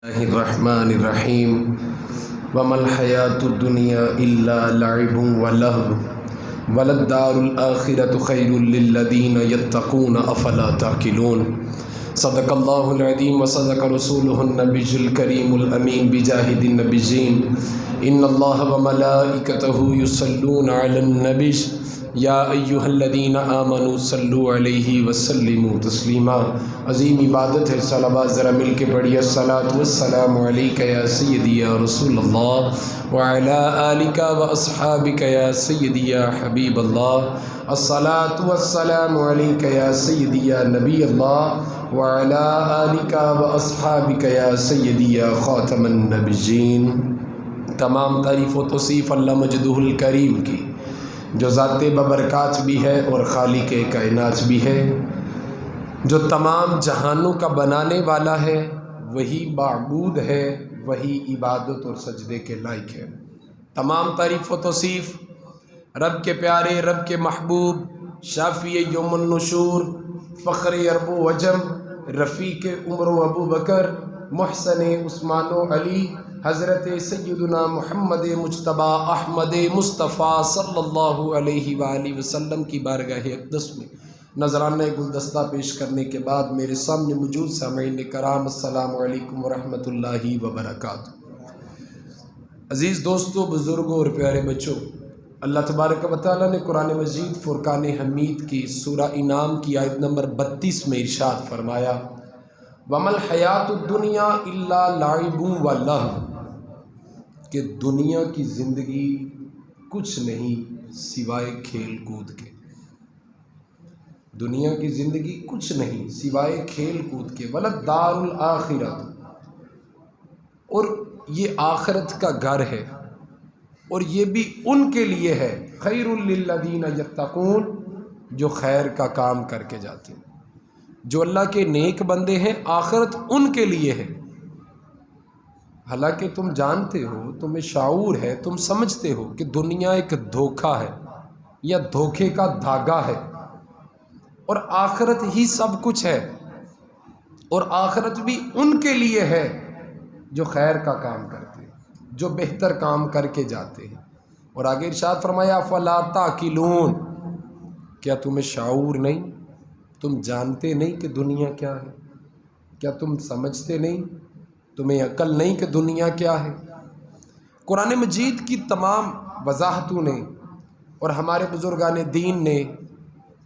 الرحمن الرحیم وما الحیاۃ الدنیا الا لعب ولهو وللدار الآخرۃ خیر للذین یتقون افلا تعقلون صدق اللہ العظیم وصدق رسولہ النبی الکریم الامین بجاہ النبیین ان اللہ وملائکتہ یصلون علی النبی یا ایہا الذین آمنوا صلوا علیہ وسلموا تسلیما۔ عظیم عبادت ہے صلوات، ذرا مل کے پڑھیے الصلاۃ والسلام علیک یا سیدی یا رسول اللہ وعلی آلک واصحابک یا سیدی یا حبیب اللہ، الصلاۃ والسلام علیک یا سیدی یا نبی اللہ وعلی آلک واصحابک یا سیدی یا خاتم النبیین۔ تمام تعریف و توصیف اللہ مجدہ الکریم کی، جو ذات ببرکات بھی ہے اور خالق کائنات بھی ہے، جو تمام جہانوں کا بنانے والا ہے، وہی معبود ہے، وہی عبادت اور سجدے کے لائق ہے۔ تمام تعریف و توصیف رب کے پیارے، رب کے محبوب، شافی یوم النشور، فخر عرب و عجم، رفیق عمر و ابو بکر، محسن عثمان و علی، حضرت سیدنا محمد مجتبیٰ احمد مصطفیٰ صلی اللہ علیہ وآلہ وسلم کی بارگاہ اقدس میں نذرانہ گلدستہ پیش کرنے کے بعد میرے سامنے موجود سامعین کرام، السلام علیکم ورحمۃ اللہ وبرکاتہ۔ عزیز دوستو، بزرگوں اور پیارے بچوں، اللہ تبارک و تعالیٰ نے قرآن مجید فرقان حمید کی سورہ انعام کی آیت نمبر 32 میں ارشاد فرمایا، وَمَا الْحَيَاةُ الدُّنْيَا إِلَّا لَعِبٌ وَلَهْوٌ، کہ دنیا کی زندگی کچھ نہیں سوائے کھیل کود کے۔ دنیا کی زندگی کچھ نہیں سوائے کھیل کود کے۔ وَلَلدَّارُ الْآخِرَةُ، اور یہ آخرت کا گھر ہے، اور یہ بھی ان کے لیے ہے، خیر للذین یتقون، جو خیر کا کام کر کے جاتے ہیں، جو اللہ کے نیک بندے ہیں، آخرت ان کے لیے ہے۔ حالانکہ تم جانتے ہو، تمہیں شعور ہے، تم سمجھتے ہو کہ دنیا ایک دھوکہ ہے یا دھوکے کا دھاگا ہے، اور آخرت ہی سب کچھ ہے، اور آخرت بھی ان کے لیے ہے جو خیر کا کام کرتے ہیں، جو بہتر کام کر کے جاتے ہیں۔ اور آگے ارشاد فرمایا، فلا تعقلون، کیا تمہیں شعور نہیں؟ تم جانتے نہیں کہ دنیا کیا ہے؟ کیا تم سمجھتے نہیں؟ تمہیں عقل نہیں کہ دنیا کیا ہے؟ قرآن مجید کی تمام وضاحتوں نے اور ہمارے بزرگان دین نے،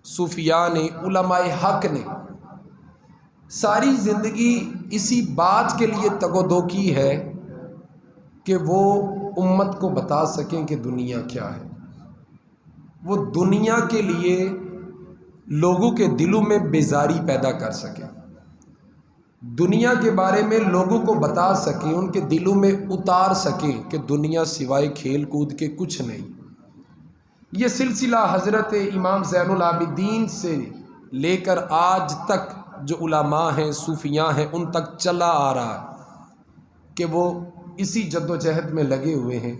صوفیاء نے، علماء حق نے ساری زندگی اسی بات کے لیے تگ و دو کی ہے کہ وہ امت کو بتا سکیں کہ دنیا کیا ہے۔ وہ دنیا کے لیے لوگوں کے دلوں میں بیزاری پیدا کر سکیں، دنیا کے بارے میں لوگوں کو بتا سکیں، ان کے دلوں میں اتار سکیں کہ دنیا سوائے کھیل کود کے کچھ نہیں۔ یہ سلسلہ حضرت امام زین العابدین سے لے کر آج تک جو علماء ہیں، صوفیاء ہیں، ان تک چلا آ رہا ہے کہ وہ اسی جد و جہد میں لگے ہوئے ہیں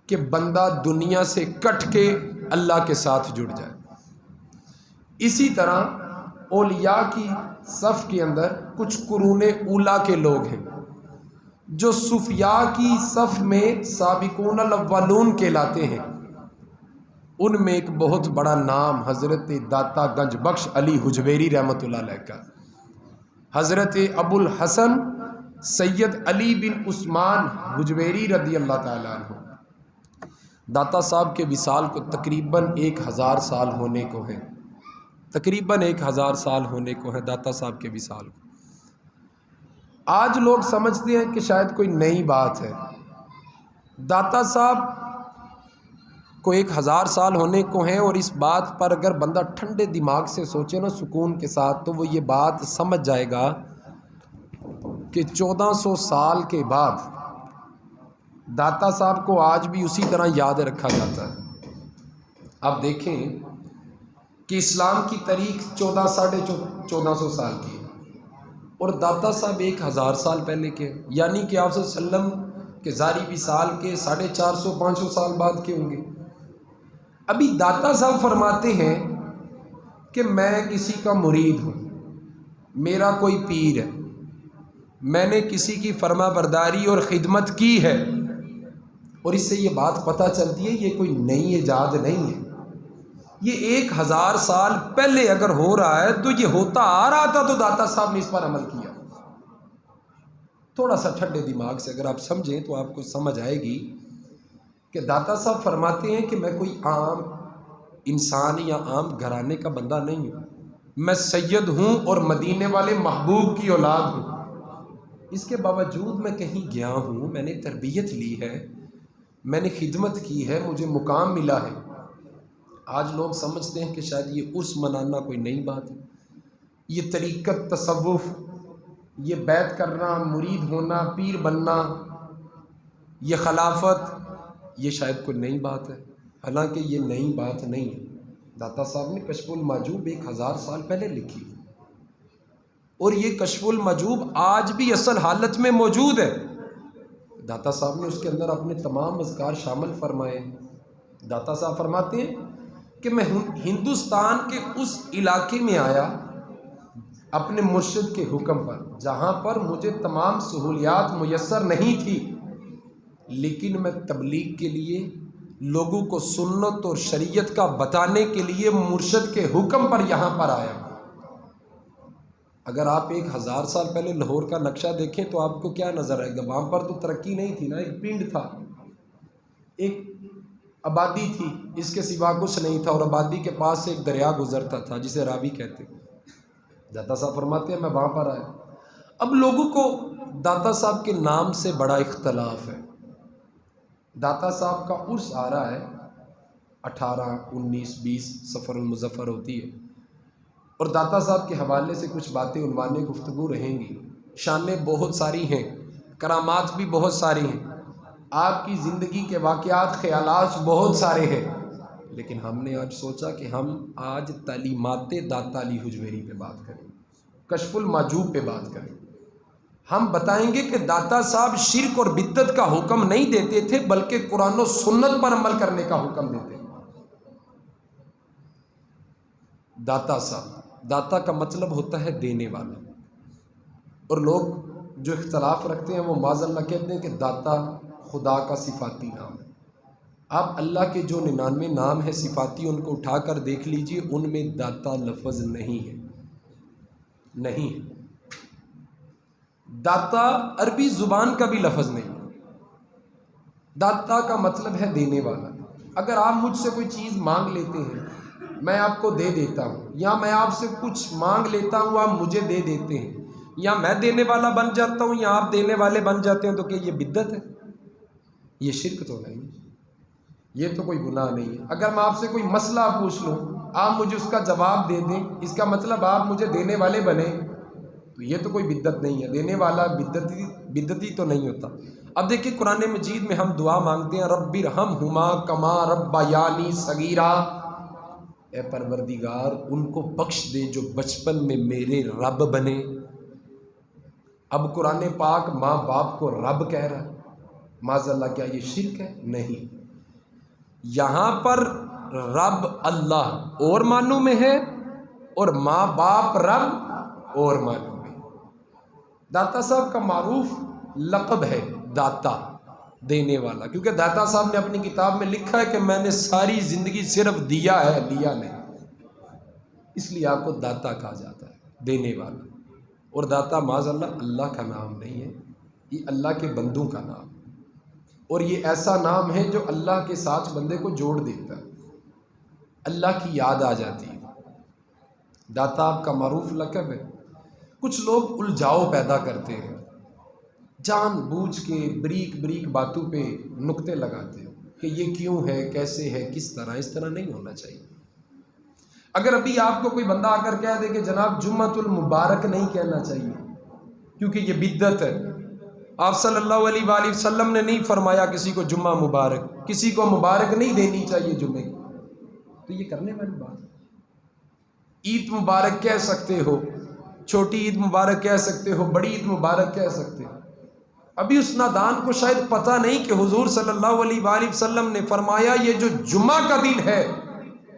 کہ بندہ دنیا سے کٹ کے اللہ کے ساتھ جڑ جائے۔ اسی طرح اولیاء کی صف کے اندر کچھ قرون اولیٰ کے لوگ ہیں جو صوفیاء کی صف میں سابقون الاولون کہلاتے ہیں۔ ان میں ایک بہت بڑا نام حضرت داتا گنج بخش علی حجویری رحمۃ اللہ علیہ کا، حضرت ابو الحسن سید علی بن عثمان حجویری رضی اللہ تعالیٰ عنہ۔ داتا صاحب کے وصال کو تقریباً 1000 سال ہونے کو ہیں، تقریباً 1000 سال ہونے کو ہے داتا صاحب کے وصال کو۔ آج لوگ سمجھتے ہیں کہ شاید کوئی نئی بات ہے۔ داتا صاحب کو 1000 سال ہونے کو ہیں، اور اس بات پر اگر بندہ ٹھنڈے دماغ سے سوچے نا، سکون کے ساتھ، تو وہ یہ بات سمجھ جائے گا کہ 1400 سال کے بعد داتا صاحب کو آج بھی اسی طرح یاد رکھا جاتا ہے۔ اب دیکھیں کہ اسلام کی تاریخ 1400 سال کی ہے، اور داتا صاحب 1000 سال پہلے کے، یعنی کہ آپ صلی اللہ علیہ وسلم کے ظاہری وصال کے 450-500 سال بعد کے ہوں گے۔ ابھی داتا صاحب فرماتے ہیں کہ میں کسی کا مرید ہوں، میرا کوئی پیر ہے، میں نے کسی کی فرما برداری اور خدمت کی ہے، اور اس سے یہ بات پتہ چلتی ہے یہ کوئی نئی ایجاد نہیں ہے، یہ 1000 سال پہلے اگر ہو رہا ہے تو یہ ہوتا آ رہا تھا، تو داتا صاحب نے اس پر عمل کیا۔ تھوڑا سا ٹھنڈے دماغ سے اگر آپ سمجھیں تو آپ کو سمجھ آئے گی کہ داتا صاحب فرماتے ہیں کہ میں کوئی عام انسان یا عام گھرانے کا بندہ نہیں ہوں، میں سید ہوں اور مدینے والے محبوب کی اولاد ہوں۔ اس کے باوجود میں کہیں گیا ہوں، میں نے تربیت لی ہے، میں نے خدمت کی ہے، مجھے مقام ملا ہے۔ آج لوگ سمجھتے ہیں کہ شاید یہ عرس منانا کوئی نئی بات ہے، یہ طریقت، تصوف، یہ بیعت کرنا، مرید ہونا، پیر بننا، یہ خلافت، یہ شاید کوئی نئی بات ہے، حالانکہ یہ نئی بات نہیں ہے۔ داتا صاحب نے کشف المحجوب 1000 سال پہلے لکھی، اور یہ کشف المحجوب آج بھی اصل حالت میں موجود ہے۔ داتا صاحب نے اس کے اندر اپنے تمام اذکار شامل فرمائے۔ داتا صاحب فرماتے ہیں کہ میں ہندوستان کے اس علاقے میں آیا اپنے مرشد کے حکم پر جہاں پر مجھے تمام سہولیات میسر نہیں تھی، لیکن میں تبلیغ کے لیے لوگوں کو سنت اور شریعت کا بتانے کے لیے مرشد کے حکم پر یہاں پر آیا۔ اگر آپ 1000 سال پہلے لاہور کا نقشہ دیکھیں تو آپ کو کیا نظر آئے گا؟ وہاں پر تو ترقی نہیں تھی نا، ایک پنڈ تھا، ایک آبادی تھی، اس کے سوا کچھ نہیں تھا، اور آبادی کے پاس سے ایک دریا گزرتا تھا جسے راوی کہتے ہیں۔ داتا صاحب فرماتے ہیں میں وہاں پر آیا۔ اب لوگوں کو داتا صاحب کے نام سے بڑا اختلاف ہے۔ داتا صاحب کا عرس آ رہا ہے، 18، 19، 20 سفر المظفر ہوتی ہے، اور داتا صاحب کے حوالے سے کچھ باتیں عنوان گفتگو رہیں گی۔ شانیں بہت ساری ہیں، کرامات بھی بہت ساری ہیں، آپ کی زندگی کے واقعات، خیالات بہت سارے ہیں، لیکن ہم نے آج سوچا کہ ہم آج تعلیمات داتا علی حجویری پہ بات کریں، کشف المحجوب پہ بات کریں۔ ہم بتائیں گے کہ داتا صاحب شرک اور بدعت کا حکم نہیں دیتے تھے، بلکہ قرآن و سنت پر عمل کرنے کا حکم دیتے تھے۔ داتا صاحب، داتا کا مطلب ہوتا ہے دینے والا، اور لوگ جو اختلاف رکھتے ہیں وہ معاذ اللہ کہتے ہیں کہ داتا خدا کا صفاتی نام ہے۔ آپ اللہ کے جو 99 نام ہیں صفاتی، ان کو اٹھا کر دیکھ لیجئے، ان میں داتا لفظ نہیں ہے، نہیں ہے۔ داتا عربی زبان کا بھی لفظ نہیں ہے۔ داتا کا مطلب ہے دینے والا۔ اگر آپ مجھ سے کوئی چیز مانگ لیتے ہیں، میں آپ کو دے دیتا ہوں، یا میں آپ سے کچھ مانگ لیتا ہوں، آپ مجھے دے دیتے ہیں، یا میں دینے والا بن جاتا ہوں یا آپ دینے والے بن جاتے ہیں، تو کہ یہ بدعت ہے؟ یہ شرک تو نہیں، یہ تو کوئی گناہ نہیں ہے۔ اگر میں آپ سے کوئی مسئلہ پوچھ لوں، آپ مجھے اس کا جواب دے دیں، اس کا مطلب آپ مجھے دینے والے بنے، تو یہ تو کوئی بدعت نہیں ہے۔ دینے والا بدعتی تو نہیں ہوتا۔ اب دیکھیں قرآن مجید میں ہم دعا مانگتے ہیں رب ارحمہما کما ربیانی صغیرا، اے پروردگار ان کو بخش دے جو بچپن میں میرے رب بنے۔ اب قرآن پاک ماں باپ کو رب کہہ رہا ہے، معاذ اللہ، کیا یہ شرک ہے؟ نہیں۔ یہاں پر رب اللہ اور معنوں میں ہے، اور ماں باپ رب اور معنوں میں۔ داتا صاحب کا معروف لقب ہے داتا، دینے والا، کیونکہ داتا صاحب نے اپنی کتاب میں لکھا ہے کہ میں نے ساری زندگی صرف دیا ہے، لیا نہیں، اس لیے آپ کو داتا کہا جاتا ہے، دینے والا۔ اور داتا معاذ اللہ اللہ کا نام نہیں ہے، یہ اللہ کے بندوں کا نام ہے، اور یہ ایسا نام ہے جو اللہ کے ساتھ بندے کو جوڑ دیتا ہے، اللہ کی یاد آ جاتی ہے۔ داتا آپ کا معروف لقب ہے۔ کچھ لوگ الجھاؤ پیدا کرتے ہیں، جان بوجھ کے بریک بریک باتوں پہ نقطے لگاتے ہیں کہ یہ کیوں ہے، کیسے ہے، کس طرح۔ اس طرح نہیں ہونا چاہیے۔ اگر ابھی آپ کو کوئی بندہ آ کر کہہ دے کہ جناب جمعۃ المبارک نہیں کہنا چاہیے کیونکہ یہ بدعت ہے، آپ صلی اللہ علیہ وآلہ وسلم نے نہیں فرمایا کسی کو جمعہ مبارک، کسی کو مبارک نہیں دینی چاہیے جمعے کی، تو یہ کرنے والی بات ہے۔ عید مبارک کہہ سکتے ہو، چھوٹی عید مبارک کہہ سکتے ہو، بڑی عید مبارک کہہ سکتے ہو۔ ابھی اس نادان کو شاید پتہ نہیں کہ حضور صلی اللہ علیہ وآلہ وسلم نے فرمایا یہ جو جمعہ کا دن ہے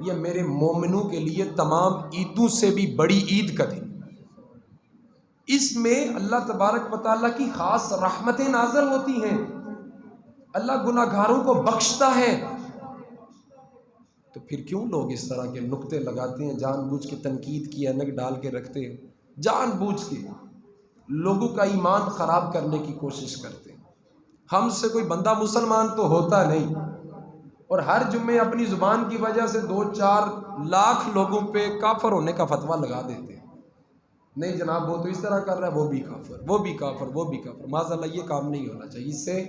یہ میرے مومنوں کے لیے تمام عیدوں سے بھی بڑی عید کا دن۔ اس میں اللہ تبارک و تعالیٰ کی خاص رحمتیں نازل ہوتی ہیں، اللہ گناہ گاروں کو بخشتا ہے۔ تو پھر کیوں لوگ اس طرح کے نکتے لگاتے ہیں، جان بوجھ کے تنقید کی اینک ڈال کے رکھتے ہیں، جان بوجھ کے لوگوں کا ایمان خراب کرنے کی کوشش کرتے ہیں۔ ہم سے کوئی بندہ مسلمان تو ہوتا نہیں، اور ہر جمعے اپنی زبان کی وجہ سے 2-4 لاکھ لوگوں پہ کافر ہونے کا فتویٰ لگا دیتے ہیں۔ نہیں جناب وہ تو اس طرح کر رہا ہے، وہ بھی کافر، وہ بھی کافر، وہ بھی کافر۔ معاذ اللہ یہ کام نہیں ہونا چاہیے، اس سے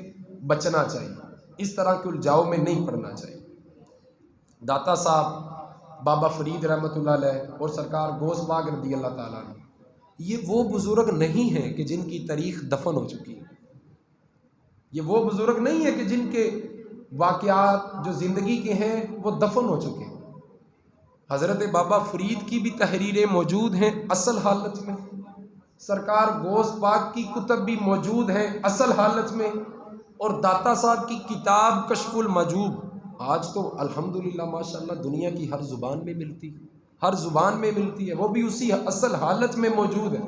بچنا چاہیے، اس طرح کے الجھاؤ میں نہیں پڑنا چاہیے۔ داتا صاحب بابا فرید رحمۃ اللہ علیہ اور سرکار غوث پاک رضی اللہ تعالیٰ عنہ، یہ وہ بزرگ نہیں ہیں کہ جن کی تاریخ دفن ہو چکی ہے، یہ وہ بزرگ نہیں ہے کہ جن کے واقعات جو زندگی کے ہیں وہ دفن ہو چکے ہیں۔ حضرت بابا فرید کی بھی تحریریں موجود ہیں اصل حالت میں، سرکار غوث پاک کی کتب بھی موجود ہیں اصل حالت میں، اور داتا صاحب کی کتاب کشف المحجوب آج تو الحمدللہ ماشاءاللہ دنیا کی ہر زبان میں ملتی ہے، ہر زبان میں ملتی ہے، وہ بھی اسی اصل حالت میں موجود ہے۔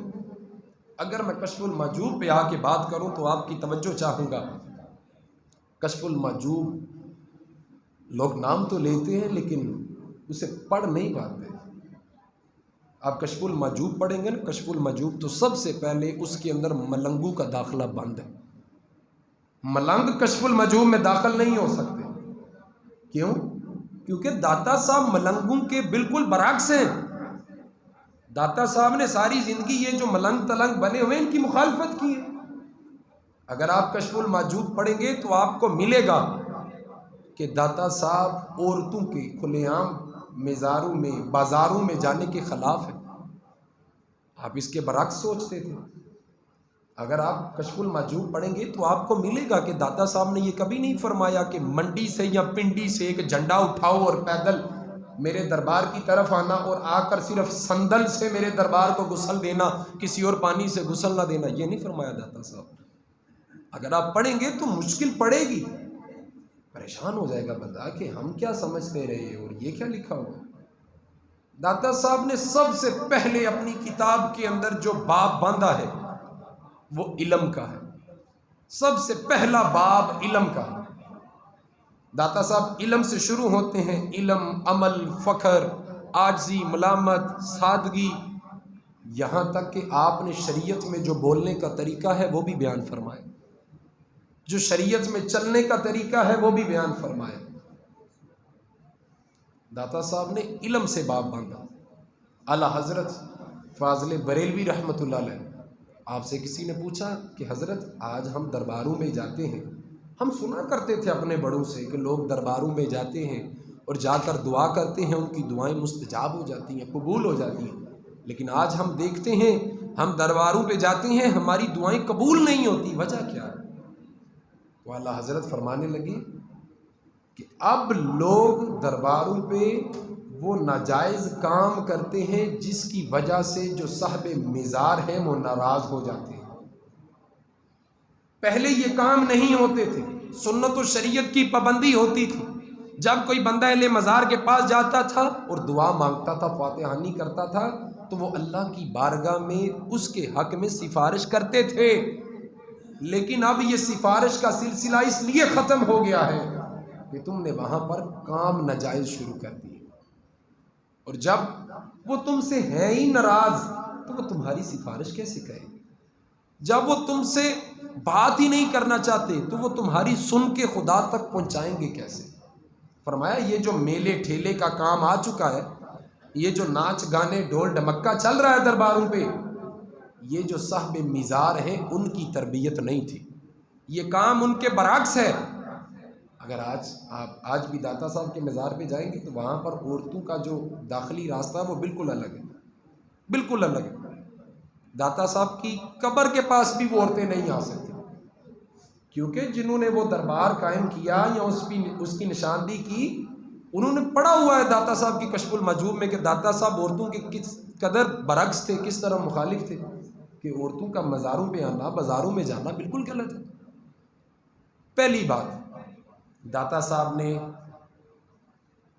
اگر میں کشف المحجوب پہ آ کے بات کروں تو آپ کی توجہ چاہوں گا۔ کشف المحجوب لوگ نام تو لیتے ہیں لیکن اسے پڑھ نہیں پاتے۔ آپ کشف المحجوب پڑھیں گے نا، کشف المحجوب تو سب سے پہلے اس کے اندر ملنگوں کا داخلہ بند ہے۔ ملنگ کشف المحجوب میں داخل نہیں ہو سکتے۔ کیوں؟ کیونکہ داتا صاحب ملنگوں کے بالکل برعکس ہیں۔ داتا صاحب نے ساری زندگی یہ جو ملنگ تلنگ بنے ہوئے ان کی مخالفت کی ہے۔ اگر آپ کشف المحجوب پڑھیں گے تو آپ کو ملے گا کہ داتا صاحب عورتوں کے کھلے عام مزاروں میں بازاروں میں جانے کے خلاف ہے۔ آپ اس کے برعکس سوچتے تھے۔ اگر آپ کشف المحجوب پڑھیں گے تو آپ کو ملے گا کہ داتا صاحب نے یہ کبھی نہیں فرمایا کہ منڈی سے یا پنڈی سے ایک جھنڈا اٹھاؤ اور پیدل میرے دربار کی طرف آنا اور آ کر صرف سندل سے میرے دربار کو غسل دینا، کسی اور پانی سے غسل نہ دینا، یہ نہیں فرمایا داتا صاحب۔ اگر آپ پڑھیں گے تو مشکل پڑے گی، پریشان ہو جائے گا بندہ کہ ہم کیا سمجھتے رہے اور یہ کیا لکھا ہوا۔ داتا صاحب نے سب سے پہلے اپنی کتاب کے اندر جو باب باندھا ہے وہ علم کا ہے، سب سے پہلا باب علم کا ہے۔ داتا صاحب علم سے شروع ہوتے ہیں، علم، عمل، فخر، عاجزی، ملامت، سادگی، یہاں تک کہ آپ نے شریعت میں جو بولنے کا طریقہ ہے وہ بھی بیان فرمائے، جو شریعت میں چلنے کا طریقہ ہے وہ بھی بیان فرمائے۔ داتا صاحب نے علم سے باب باندھا۔ اعلیٰ حضرت فاضل بریلوی رحمۃ اللہ علیہ، آپ سے کسی نے پوچھا کہ حضرت آج ہم درباروں میں جاتے ہیں، ہم سنا کرتے تھے اپنے بڑوں سے کہ لوگ درباروں میں جاتے ہیں اور جا کر دعا کرتے ہیں، ان کی دعائیں مستجاب ہو جاتی ہیں، قبول ہو جاتی ہیں، لیکن آج ہم دیکھتے ہیں ہم درباروں پہ جاتے ہیں ہماری دعائیں قبول نہیں ہوتی، وجہ کیا ہے؟ تو اعلیٰ حضرت فرمانے لگے کہ اب لوگ درباروں پہ وہ ناجائز کام کرتے ہیں جس کی وجہ سے جو صاحب مزار ہیں وہ ناراض ہو جاتے ہیں۔ پہلے یہ کام نہیں ہوتے تھے، سنت و شریعت کی پابندی ہوتی تھی۔ جب کوئی بندہ اہل مزار کے پاس جاتا تھا اور دعا مانگتا تھا، فاتحانی کرتا تھا، تو وہ اللہ کی بارگاہ میں اس کے حق میں سفارش کرتے تھے۔ لیکن اب یہ سفارش کا سلسلہ اس لیے ختم ہو گیا ہے کہ تم نے وہاں پر کام ناجائز شروع کر دیے، اور جب وہ تم سے ہے ہی ناراض تو وہ تمہاری سفارش کیسے کریں گے؟ جب وہ تم سے بات ہی نہیں کرنا چاہتے تو وہ تمہاری سن کے خدا تک پہنچائیں گے کیسے؟ فرمایا یہ جو میلے ٹھیلے کا کام آ چکا ہے، یہ جو ناچ گانے ڈھول ڈمکا چل رہا ہے درباروں پہ، یہ جو صاحب مزار ہیں ان کی تربیت نہیں تھی، یہ کام ان کے برعکس ہے۔ اگر آپ آج بھی داتا صاحب کے مزار پہ جائیں گے تو وہاں پر عورتوں کا جو داخلی راستہ ہے وہ بالکل الگ ہے، بالکل الگ ہے۔ داتا صاحب کی قبر کے پاس بھی وہ عورتیں نہیں آ سکتی، کیونکہ جنہوں نے وہ دربار قائم کیا یا اس کی نشاندہی کی، انہوں نے پڑھا ہوا ہے داتا صاحب کی کشف المحجوب میں کہ داتا صاحب عورتوں کے کس قدر برعکس تھے، کس طرح مخالف تھے، کہ عورتوں کا مزاروں پہ آنا، بازاروں میں جانا بالکل غلط ہے۔ پہلی بات داتا صاحب نے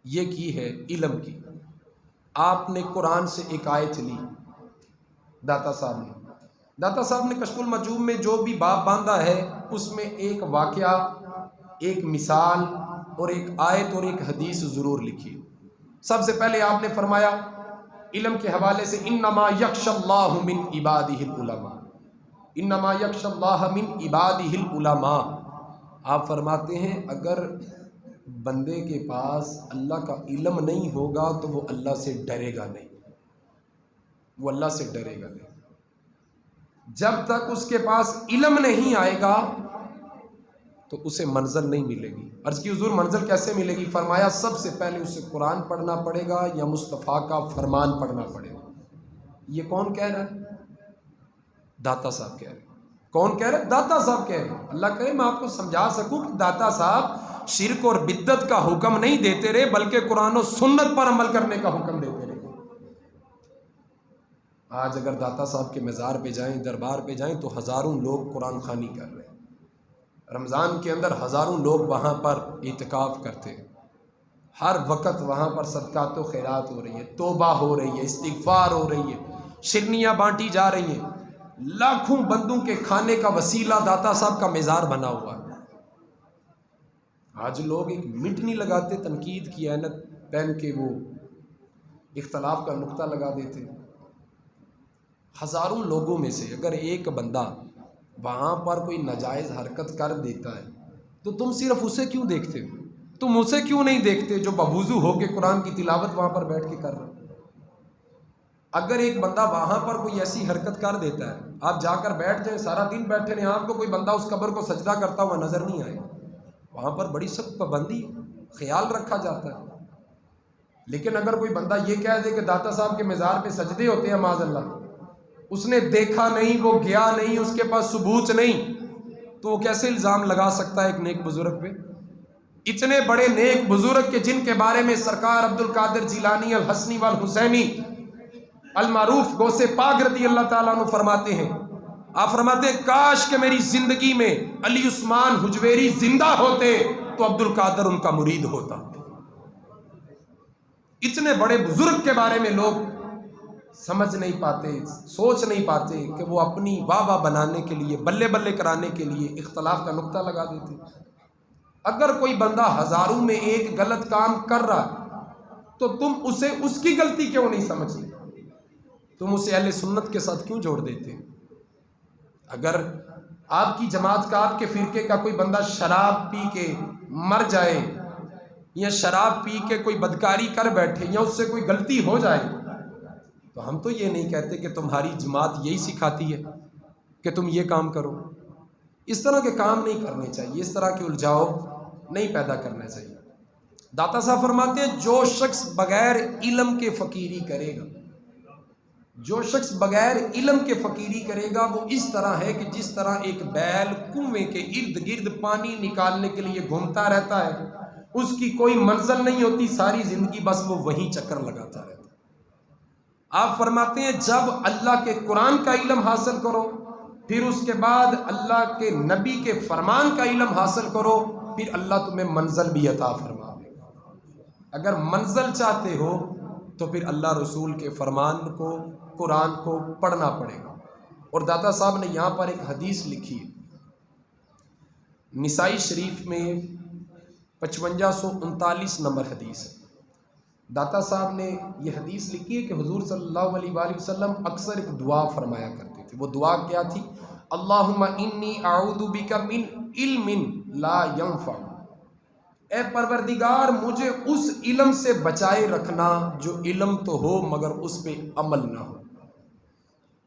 یہ کی ہے علم کی۔ آپ نے قرآن سے ایک آیت لی داتا صاحب نے، داتا صاحب نے کشف المجوب میں جو بھی باب باندھا ہے اس میں ایک واقعہ، ایک مثال اور ایک آیت اور ایک حدیث ضرور لکھی۔ سب سے پہلے آپ نے فرمایا علم کے حوالے سے انما یخشی اللہ من عبادہ العلماء، انما یخشی اللہ من عبادہ العلماء۔ آپ فرماتے ہیں اگر بندے کے پاس اللہ کا علم نہیں ہوگا تو وہ اللہ سے ڈرے گا نہیں، وہ اللہ سے ڈرے گا نہیں۔ جب تک اس کے پاس علم نہیں آئے گا تو اسے منزل نہیں ملے گی۔ عرض کی حضور منزل کیسے ملے گی؟ فرمایا سب سے پہلے اسے قرآن پڑھنا پڑے گا یا مصطفیٰ کا فرمان پڑھنا پڑے گا۔ یہ کون کہہ رہا ہے؟ داتا صاحب کہہ رہے ہیں۔ کون کہہ رہے ہیں؟ داتا صاحب کہہ رہے ہیں۔ اللہ کرے میں آپ کو سمجھا سکوں کہ داتا صاحب شرک اور بدعت کا حکم نہیں دیتے رہے بلکہ قرآن و سنت پر عمل کرنے کا حکم دیتے رہے۔ آج اگر داتا صاحب کے مزار پہ جائیں، دربار پہ جائیں تو ہزاروں لوگ قرآن خوانی کر رہے ہیں۔ رمضان کے اندر ہزاروں لوگ وہاں پر اعتکاف کرتے ہیں، ہر وقت وہاں پر صدقات و خیرات ہو رہی ہے، توبہ ہو رہی ہے، استغفار ہو رہی ہے، شرنیاں بانٹی جا رہی ہیں۔ لاکھوں بندوں کے کھانے کا وسیلہ داتا صاحب کا مزار بنا ہوا ہے۔ آج لوگ ایک منٹ نہیں لگاتے تنقید کی عینت پہن کے وہ اختلاف کا نقطہ لگا دیتے۔ ہزاروں لوگوں میں سے اگر ایک بندہ وہاں پر کوئی ناجائز حرکت کر دیتا ہے تو تم صرف اسے کیوں دیکھتے ہو؟ تم اسے کیوں نہیں دیکھتے جو بوضو ہو کے قرآن کی تلاوت وہاں پر بیٹھ کے کر رہا ہے؟ اگر ایک بندہ وہاں پر کوئی ایسی حرکت کر دیتا ہے، آپ جا کر بیٹھ جائیں، سارا دن بیٹھے رہیں، آپ کو کوئی بندہ اس قبر کو سجدہ کرتا ہوا نظر نہیں آئے، وہاں پر بڑی سخت پابندی خیال رکھا جاتا ہے۔ لیکن اگر کوئی بندہ یہ کہہ دے کہ داتا صاحب کے مزار پہ سجدے ہوتے ہیں معاذ اللہ، اس نے دیکھا نہیں، وہ گیا نہیں، اس کے پاس ثبوت نہیں، تو وہ کیسے الزام لگا سکتا ہے ایک نیک بزرگ پہ؟ اتنے بڑے نیک بزرگ کے جن کے بارے میں سرکار عبد القادر جیلانی الحسنی والحسینی المعروف غوث پاک رضی اللہ تعالیٰ عنہ فرماتے ہیں، آپ فرماتے ہیں کاش کہ میری زندگی میں علی عثمان حجویری زندہ ہوتے تو عبد القادر ان کا مرید ہوتا۔ اتنے بڑے بزرگ کے بارے میں لوگ سمجھ نہیں پاتے، سوچ نہیں پاتے کہ وہ اپنی واہ واہ بنانے کے لیے، بلے بلے کرانے کے لیے اختلاف کا نقطہ لگا دیتے۔ اگر کوئی بندہ ہزاروں میں ایک غلط کام کر رہا تو تم اسے اس کی غلطی کیوں نہیں سمجھتے؟ تم اسے اہل سنت کے ساتھ کیوں جوڑ دیتے؟ اگر آپ کی جماعت کا، آپ کے فرقے کا کوئی بندہ شراب پی کے مر جائے یا شراب پی کے کوئی بدکاری کر بیٹھے یا اس سے کوئی غلطی ہو جائے تو ہم تو یہ نہیں کہتے کہ تمہاری جماعت یہی سکھاتی ہے کہ تم یہ کام کرو۔ اس طرح کے کام نہیں کرنے چاہیے، اس طرح کے الجھاؤ نہیں پیدا کرنا چاہیے۔ داتا صاحب فرماتے ہیں جو شخص بغیر علم کے فقیری کرے گا، جو شخص بغیر علم کے فقیری کرے گا وہ اس طرح ہے کہ جس طرح ایک بیل کنویں کے ارد گرد پانی نکالنے کے لیے گھومتا رہتا ہے، اس کی کوئی منزل نہیں ہوتی، ساری زندگی بس وہ وہیں چکر لگاتا رہتا ہے۔ آپ فرماتے ہیں جب اللہ کے قرآن کا علم حاصل کرو، پھر اس کے بعد اللہ کے نبی کے فرمان کا علم حاصل کرو، پھر اللہ تمہیں منزل بھی عطا فرما دے گا۔ اگر منزل چاہتے ہو تو پھر اللہ رسول کے فرمان کو، قرآن کو پڑھنا پڑے گا۔ اور داتا صاحب نے یہاں پر ایک حدیث لکھی ہے، نسائی شریف میں 5539 نمبر حدیث ہے۔ داتا صاحب نے یہ حدیث لکھی ہے کہ حضور صلی اللہ علیہ وآلہ وسلم اکثر ایک دعا فرمایا کرتے تھے۔ وہ دعا کیا تھی؟ اللہم انی اعوذ بک من علم لا ینفع، اے پروردگار مجھے اس علم سے بچائے رکھنا جو علم تو ہو مگر اس پہ عمل نہ ہو۔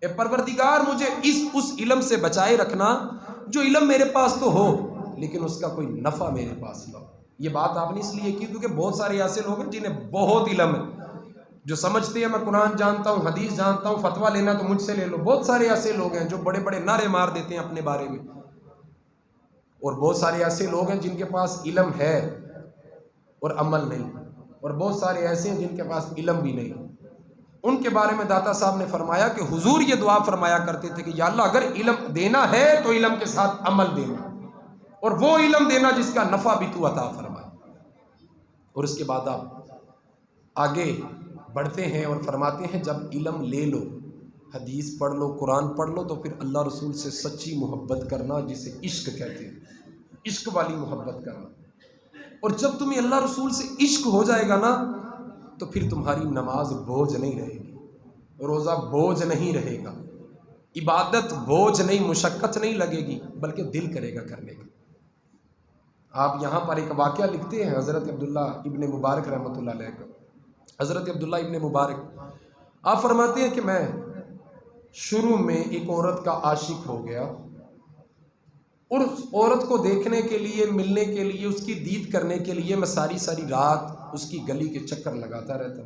اے پروردگار مجھے اس علم سے بچائے رکھنا جو علم میرے پاس تو ہو لیکن اس کا کوئی نفع میرے پاس نہ ہو۔ یہ بات آپ نے اس لیے کی کیونکہ بہت سارے ایسے لوگ ہیں جنہیں بہت علم ہے، جو سمجھتے ہیں میں قرآن جانتا ہوں، حدیث جانتا ہوں، فتویٰ لینا تو مجھ سے لے لو۔ بہت سارے ایسے لوگ ہیں جو بڑے بڑے نعرے مار دیتے ہیں اپنے بارے میں، اور بہت سارے ایسے لوگ ہیں جن کے پاس علم ہے اور عمل نہیں، اور بہت سارے ایسے ہیں جن کے پاس علم بھی نہیں۔ ان کے بارے میں داتا صاحب نے فرمایا کہ حضور یہ دعا فرمایا کرتے تھے کہ یا اللہ اگر علم دینا ہے تو علم کے ساتھ عمل دینا، اور وہ علم دینا جس کا نفع بھی تو عطا فرمائے۔ اور اس کے بعد آپ آگے بڑھتے ہیں اور فرماتے ہیں جب علم لے لو حدیث پڑھ لو، قرآن پڑھ لو، تو پھر اللہ رسول سے سچی محبت کرنا، جسے عشق کہتے ہیں، عشق والی محبت کرنا۔ اور جب تمہیں اللہ رسول سے عشق ہو جائے گا نا، تو پھر تمہاری نماز بوجھ نہیں رہے گی، روزہ بوجھ نہیں رہے گا، عبادت بوجھ نہیں، مشقت نہیں لگے گی، بلکہ دل کرے گا کرنے کا۔ آپ یہاں پر ایک واقعہ لکھتے ہیں حضرت عبداللہ ابن مبارک رحمۃ اللہ علیہ کا۔ حضرت عبداللہ ابن مبارک آپ فرماتے ہیں کہ میں شروع میں ایک عورت کا عاشق ہو گیا، اور اس عورت کو دیکھنے کے لیے، ملنے کے لیے، اس کی دید کرنے کے لیے میں ساری ساری رات اس کی گلی کے چکر لگاتا رہتا۔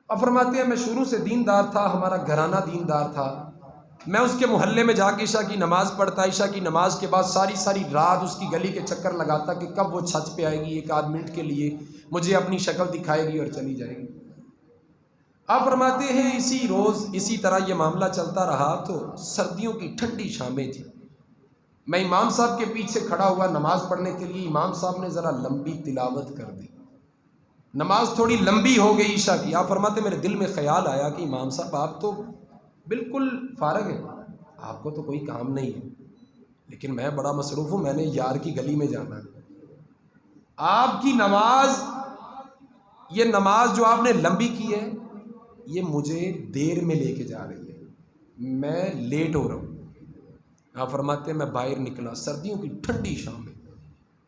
اب فرماتے ہیں میں شروع سے دیندار تھا، ہمارا گھرانہ دیندار تھا، میں اس کے محلے میں جا کے عشاء کی نماز پڑھتا، عشاء کی نماز کے بعد ساری ساری رات اس کی گلی کے چکر لگاتا کہ کب وہ چھت پہ آئے گی، ایک آدھ منٹ کے لیے مجھے اپنی شکل دکھائے گی اور چلی جائے گی۔ آپ فرماتے ہیں اسی روز اسی طرح یہ معاملہ چلتا رہا، تو سردیوں کی ٹھنڈی شامیں تھیں، میں امام صاحب کے پیچھے کھڑا ہوا نماز پڑھنے کے لیے، امام صاحب نے ذرا لمبی تلاوت کر دی، نماز تھوڑی لمبی ہو گئی عشاء کی۔ آپ فرماتے میرے دل میں خیال آیا کہ امام صاحب آپ تو بالکل فارغ ہیں، آپ کو تو کوئی کام نہیں ہے، لیکن میں بڑا مصروف ہوں، میں نے یار کی گلی میں جانا ہے، آپ کی نماز، یہ نماز جو آپ نے لمبی کی ہے، یہ مجھے دیر میں لے کے جا رہی ہے، میں لیٹ ہو رہا ہوں۔ آپ فرماتے ہیں میں باہر نکلا، سردیوں کی ٹھنڈی شام میں،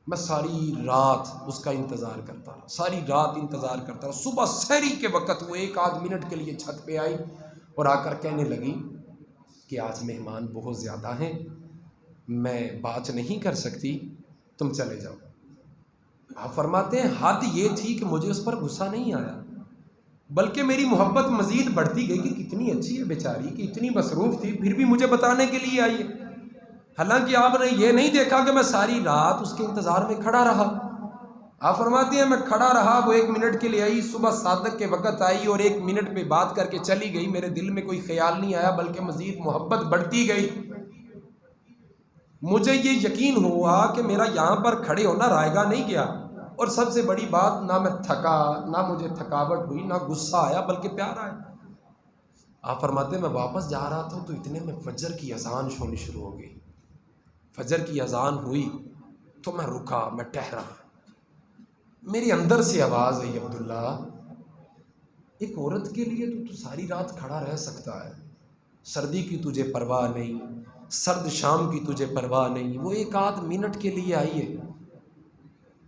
میں ساری رات اس کا انتظار کرتا رہا، ساری رات انتظار کرتا رہا۔ صبح سحری کے وقت وہ ایک آدھ منٹ کے لیے چھت پہ آئی اور آ کر کہنے لگی کہ آج مہمان بہت زیادہ ہیں، میں بات نہیں کر سکتی، تم چلے جاؤ۔ آپ فرماتے ہیں حد یہ تھی کہ مجھے اس پر غصہ نہیں آیا، بلکہ میری محبت مزید بڑھتی گئی کہ کتنی اچھی ہے بیچاری، کہ اتنی مصروف تھی پھر بھی مجھے بتانے کے لیے آئی ہے۔ حالانکہ آپ نے یہ نہیں دیکھا کہ میں ساری رات اس کے انتظار میں کھڑا رہا۔ آپ فرماتے ہیں میں کھڑا رہا، وہ ایک منٹ کے لیے آئی، صبح صادق کے وقت آئی اور ایک منٹ پہ بات کر کے چلی گئی، میرے دل میں کوئی خیال نہیں آیا، بلکہ مزید محبت بڑھتی گئی۔ مجھے یہ یقین ہوا کہ میرا یہاں پر کھڑے ہونا رائگاں نہیں گیا، اور سب سے بڑی بات، نہ میں تھکا، نہ مجھے تھکاوٹ ہوئی، نہ غصہ آیا، بلکہ پیار آیا۔ آپ فرماتے ہیں میں واپس جا رہا تھا تو اتنے میں فجر کی اذان ہونی شروع ہو گئی۔ فجر کی اذان ہوئی تو میں رکا، میں ٹھہرا، میری اندر سے آواز آئی عبداللہ، ایک عورت کے لیے تو ساری رات کھڑا رہ سکتا ہے، سردی کی تجھے پرواہ نہیں، سرد شام کی تجھے پرواہ نہیں، وہ ایک آدھ منٹ کے لیے آئی ہے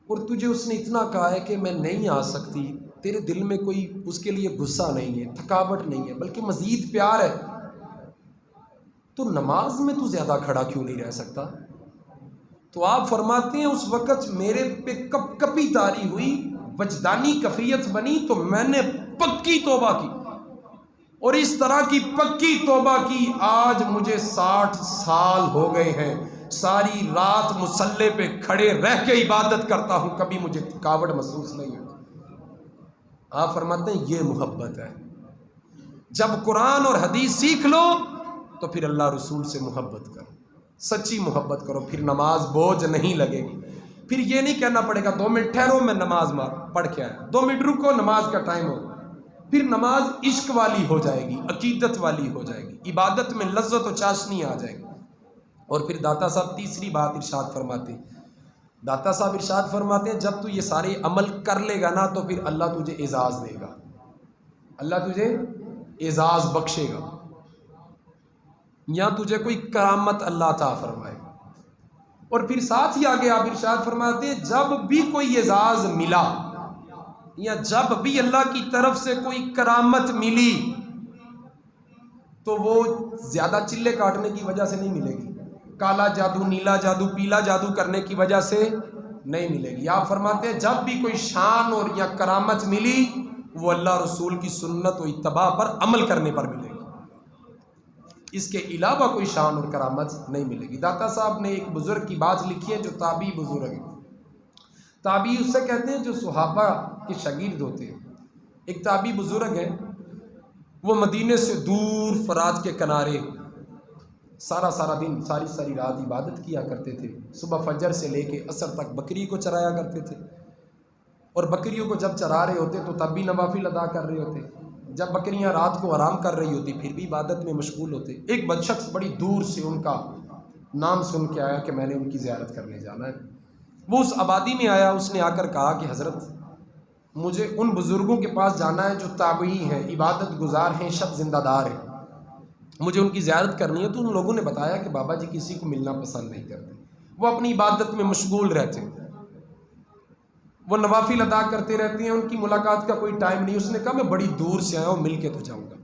اور تجھے اس نے اتنا کہا ہے کہ میں نہیں آ سکتی، تیرے دل میں کوئی اس کے لیے غصہ نہیں ہے، تھکاوٹ نہیں ہے، بلکہ مزید پیار ہے، تو نماز میں تو زیادہ کھڑا کیوں نہیں رہ سکتا؟ تو آپ فرماتے ہیں اس وقت میرے پہ کپ کپی طاری ہوئی، وجدانی کفیت بنی، تو میں نے پکی توبہ کی، اور اس طرح کی پکی توبہ کی آج مجھے 60 سال ہو گئے ہیں، ساری رات مصلے پہ کھڑے رہ کے عبادت کرتا ہوں، کبھی مجھے تھکاوٹ محسوس نہیں ہوتی۔ آپ فرماتے ہیں یہ محبت ہے۔ جب قرآن اور حدیث سیکھ لو تو پھر اللہ رسول سے محبت کرو، سچی محبت کرو، پھر نماز بوجھ نہیں لگے گی۔ پھر یہ نہیں کہنا پڑے گا 2 منٹ ٹھہرو میں نماز پڑھ کے آیا، 2 منٹ رکو نماز کا ٹائم ہو۔ پھر نماز عشق والی ہو جائے گی، عقیدت والی ہو جائے گی، عبادت میں لذت و چاشنی آ جائے گی۔ اور پھر داتا صاحب تیسری بات ارشاد فرماتے ہیں، داتا صاحب ارشاد فرماتے ہیں جب تو یہ سارے عمل کر لے گا نا تو پھر اللہ تجھے اعزاز دے گا، اللہ تجھے اعزاز بخشے گا، یا تجھے کوئی کرامت اللہ عطا فرمائے گا۔ اور پھر ساتھ ہی آگے آپ ارشاد فرماتے ہیں جب بھی کوئی اعزاز ملا یا جب بھی اللہ کی طرف سے کوئی کرامت ملی تو وہ زیادہ چلے کاٹنے کی وجہ سے نہیں ملے گی، کالا جادو، نیلا جادو، پیلا جادو کرنے کی وجہ سے نہیں ملے گی۔ آپ فرماتے ہیں جب بھی کوئی شان اور یا کرامت ملی وہ اللہ رسول کی سنت و اتباع پر عمل کرنے پر ملے گی، اس کے علاوہ کوئی شان اور کرامت نہیں ملے گی۔ داتا صاحب نے ایک بزرگ کی بات لکھی ہے جو تابعی بزرگ ہے، تابعی اس سے کہتے ہیں جو صحابہ کے شاگرد ہوتے ہیں۔ ایک تابعی بزرگ ہے، وہ مدینے سے دور فرات کے کنارے سارا دن ساری رات عبادت کیا کرتے تھے، صبح فجر سے لے کے عصر تک بکری کو چرایا کرتے تھے، اور بکریوں کو جب چرا رہے ہوتے تو تب بھی نوافل ادا کر رہے ہوتے، جب بکریاں رات کو آرام کر رہی ہوتی پھر بھی عبادت میں مشغول ہوتے. ایک بدشخص بڑی دور سے ان کا نام سن کے آیا کہ میں نے ان کی زیارت کرنے جانا ہے. وہ اس آبادی میں آیا, اس نے آ کر کہا کہ حضرت مجھے ان بزرگوں کے پاس جانا ہے جو تابعی ہیں, عبادت گزار ہیں, شب زندہ دار ہیں, مجھے ان کی زیارت کرنی ہے. تو ان لوگوں نے بتایا کہ بابا جی کسی کو ملنا پسند نہیں کرتے, وہ اپنی عبادت میں مشغول رہتے ہیں, وہ نوافل ادا کرتے رہتے ہیں, ان کی ملاقات کا کوئی ٹائم نہیں. اس نے کہا میں بڑی دور سے آیا ہوں, مل کے تو جاؤں گا.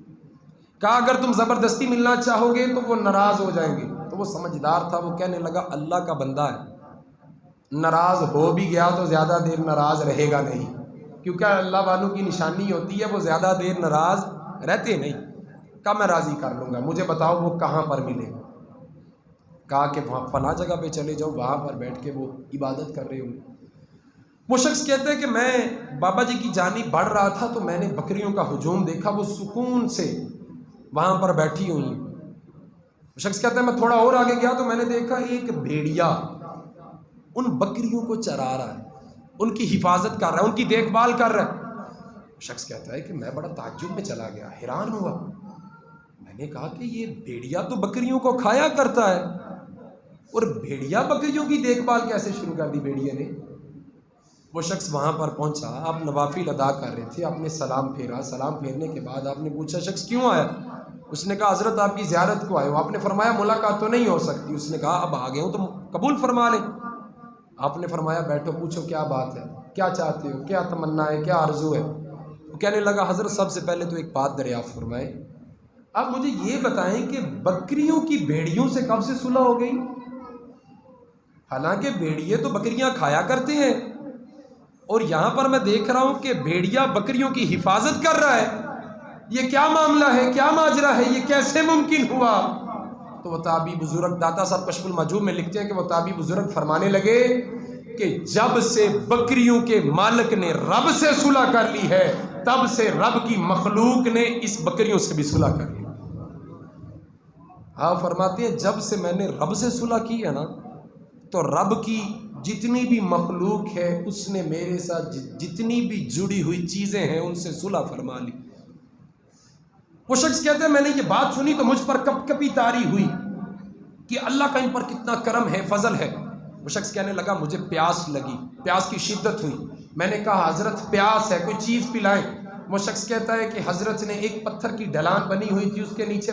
کہا اگر تم زبردستی ملنا چاہو گے تو وہ ناراض ہو جائیں گے. تو وہ سمجھدار تھا, وہ کہنے لگا اللہ کا بندہ ہے, ناراض ہو بھی گیا تو زیادہ دیر ناراض رہے گا نہیں, کیونکہ اللہ والوں کی نشانی ہوتی ہے وہ زیادہ دیر ناراض رہتے نہیں. کہا میں راضی کر لوں گا, مجھے بتاؤ وہ کہاں پر ملے. کہا کہ وہاں فلاں جگہ پہ چلے جاؤ, وہاں پر بیٹھ کے وہ عبادت کر رہے ہوں گے. وہ شخص کہتے ہیں کہ میں بابا جی کی جانب بڑھ رہا تھا تو میں نے بکریوں کا ہجوم دیکھا, وہ سکون سے وہاں پر بیٹھی ہوئی ہیں. وہ شخص کہتا ہے میں تھوڑا اور آگے گیا تو میں نے دیکھا ایک بھیڑیا ان بکریوں کو چرا رہا ہے, ان کی حفاظت کر رہا ہے, ان کی دیکھ بھال کر رہا ہے. وہ شخص کہتا ہے کہ میں بڑا تعجب میں چلا گیا, حیران ہوا. میں نے کہا کہ یہ بھیڑیا تو بکریوں کو کھایا کرتا ہے, اور بھیڑیا بکریوں کی دیکھ بھال کیسے شروع کر دی بھیڑیا نے. وہ شخص وہاں پر پہنچا, آپ نوافل ادا کر رہے تھے, آپ نے سلام پھیرا, سلام پھیرنے کے بعد آپ نے پوچھا شخص کیوں آیا. اس نے کہا حضرت آپ کی زیارت کو آئے ہو. آپ نے فرمایا ملاقات تو نہیں ہو سکتی. اس نے کہا اب آ گئے ہوں تو قبول فرما لیں. آپ نے فرمایا بیٹھو, پوچھو کیا بات ہے, کیا چاہتے ہو, کیا تمنا ہے, کیا آرزو ہے. وہ کہنے لگا حضرت سب سے پہلے تو ایک بات دریافت فرمائے, آپ مجھے یہ بتائیں کہ بکریوں کی بھیڑیوں سے کب سے صلح ہو گئی. حالانکہ بھیڑیے تو بکریاں کھایا کرتے ہیں, اور یہاں پر میں دیکھ رہا ہوں کہ بھیڑیا بکریوں کی حفاظت کر رہا ہے. یہ کیا معاملہ ہے, کیا ماجرا ہے, یہ کیسے ممکن ہوا. تو وہ تابعی بزرگ, داتا صاحب کشف المحجوب میں لکھتے ہیں کہ وہ تابعی بزرگ فرمانے لگے کہ جب سے بکریوں کے مالک نے رب سے صلح کر لی ہے تب سے رب کی مخلوق نے اس بکریوں سے بھی صلح کر لی. آپ فرماتے ہیں جب سے میں نے رب سے صلح کی ہے نا تو رب کی جتنی بھی مخلوق ہے اس نے میرے ساتھ جتنی بھی جڑی ہوئی چیزیں ہیں ان سے صلح فرما لی. وہ شخص کہتے ہیں میں نے یہ بات سنی تو مجھ پر کپ کپی طاری ہوئی کہ اللہ کا ان پر کتنا کرم ہے, فضل ہے. وہ شخص کہنے لگا مجھے پیاس لگی, پیاس کی شدت ہوئی. میں نے کہا حضرت پیاس ہے, کوئی چیز پلائیں. وہ شخص کہتا ہے کہ حضرت نے ایک پتھر کی ڈھلان بنی ہوئی تھی, اس کے نیچے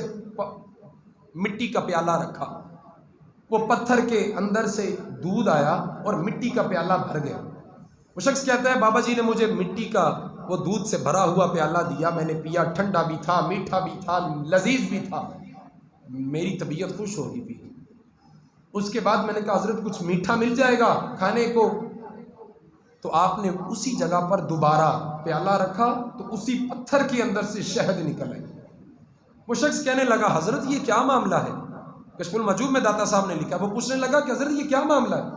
مٹی کا پیالہ رکھا. وہ پتھر کے اندر سے دودھ آیا اور مٹی کا پیالہ بھر گیا. وہ شخص کہتا ہے بابا جی نے مجھے مٹی کا وہ دودھ سے بھرا ہوا پیالہ دیا, میں نے پیا, ٹھنڈا بھی تھا, میٹھا بھی تھا, لذیذ بھی تھا, میری طبیعت خوش ہوگی پی. اس کے بعد میں نے کہا حضرت کچھ میٹھا مل جائے گا کھانے کو. تو آپ نے اسی جگہ پر دوبارہ پیالہ رکھا تو اسی پتھر کے اندر سے شہد نکل آئی. وہ شخص کہنے لگا حضرت یہ کیا معاملہ ہے. کشف المحجوب میں داتا صاحب نے لکھا, وہ پوچھنے لگا کہ حضرت یہ کیا معاملہ ہے.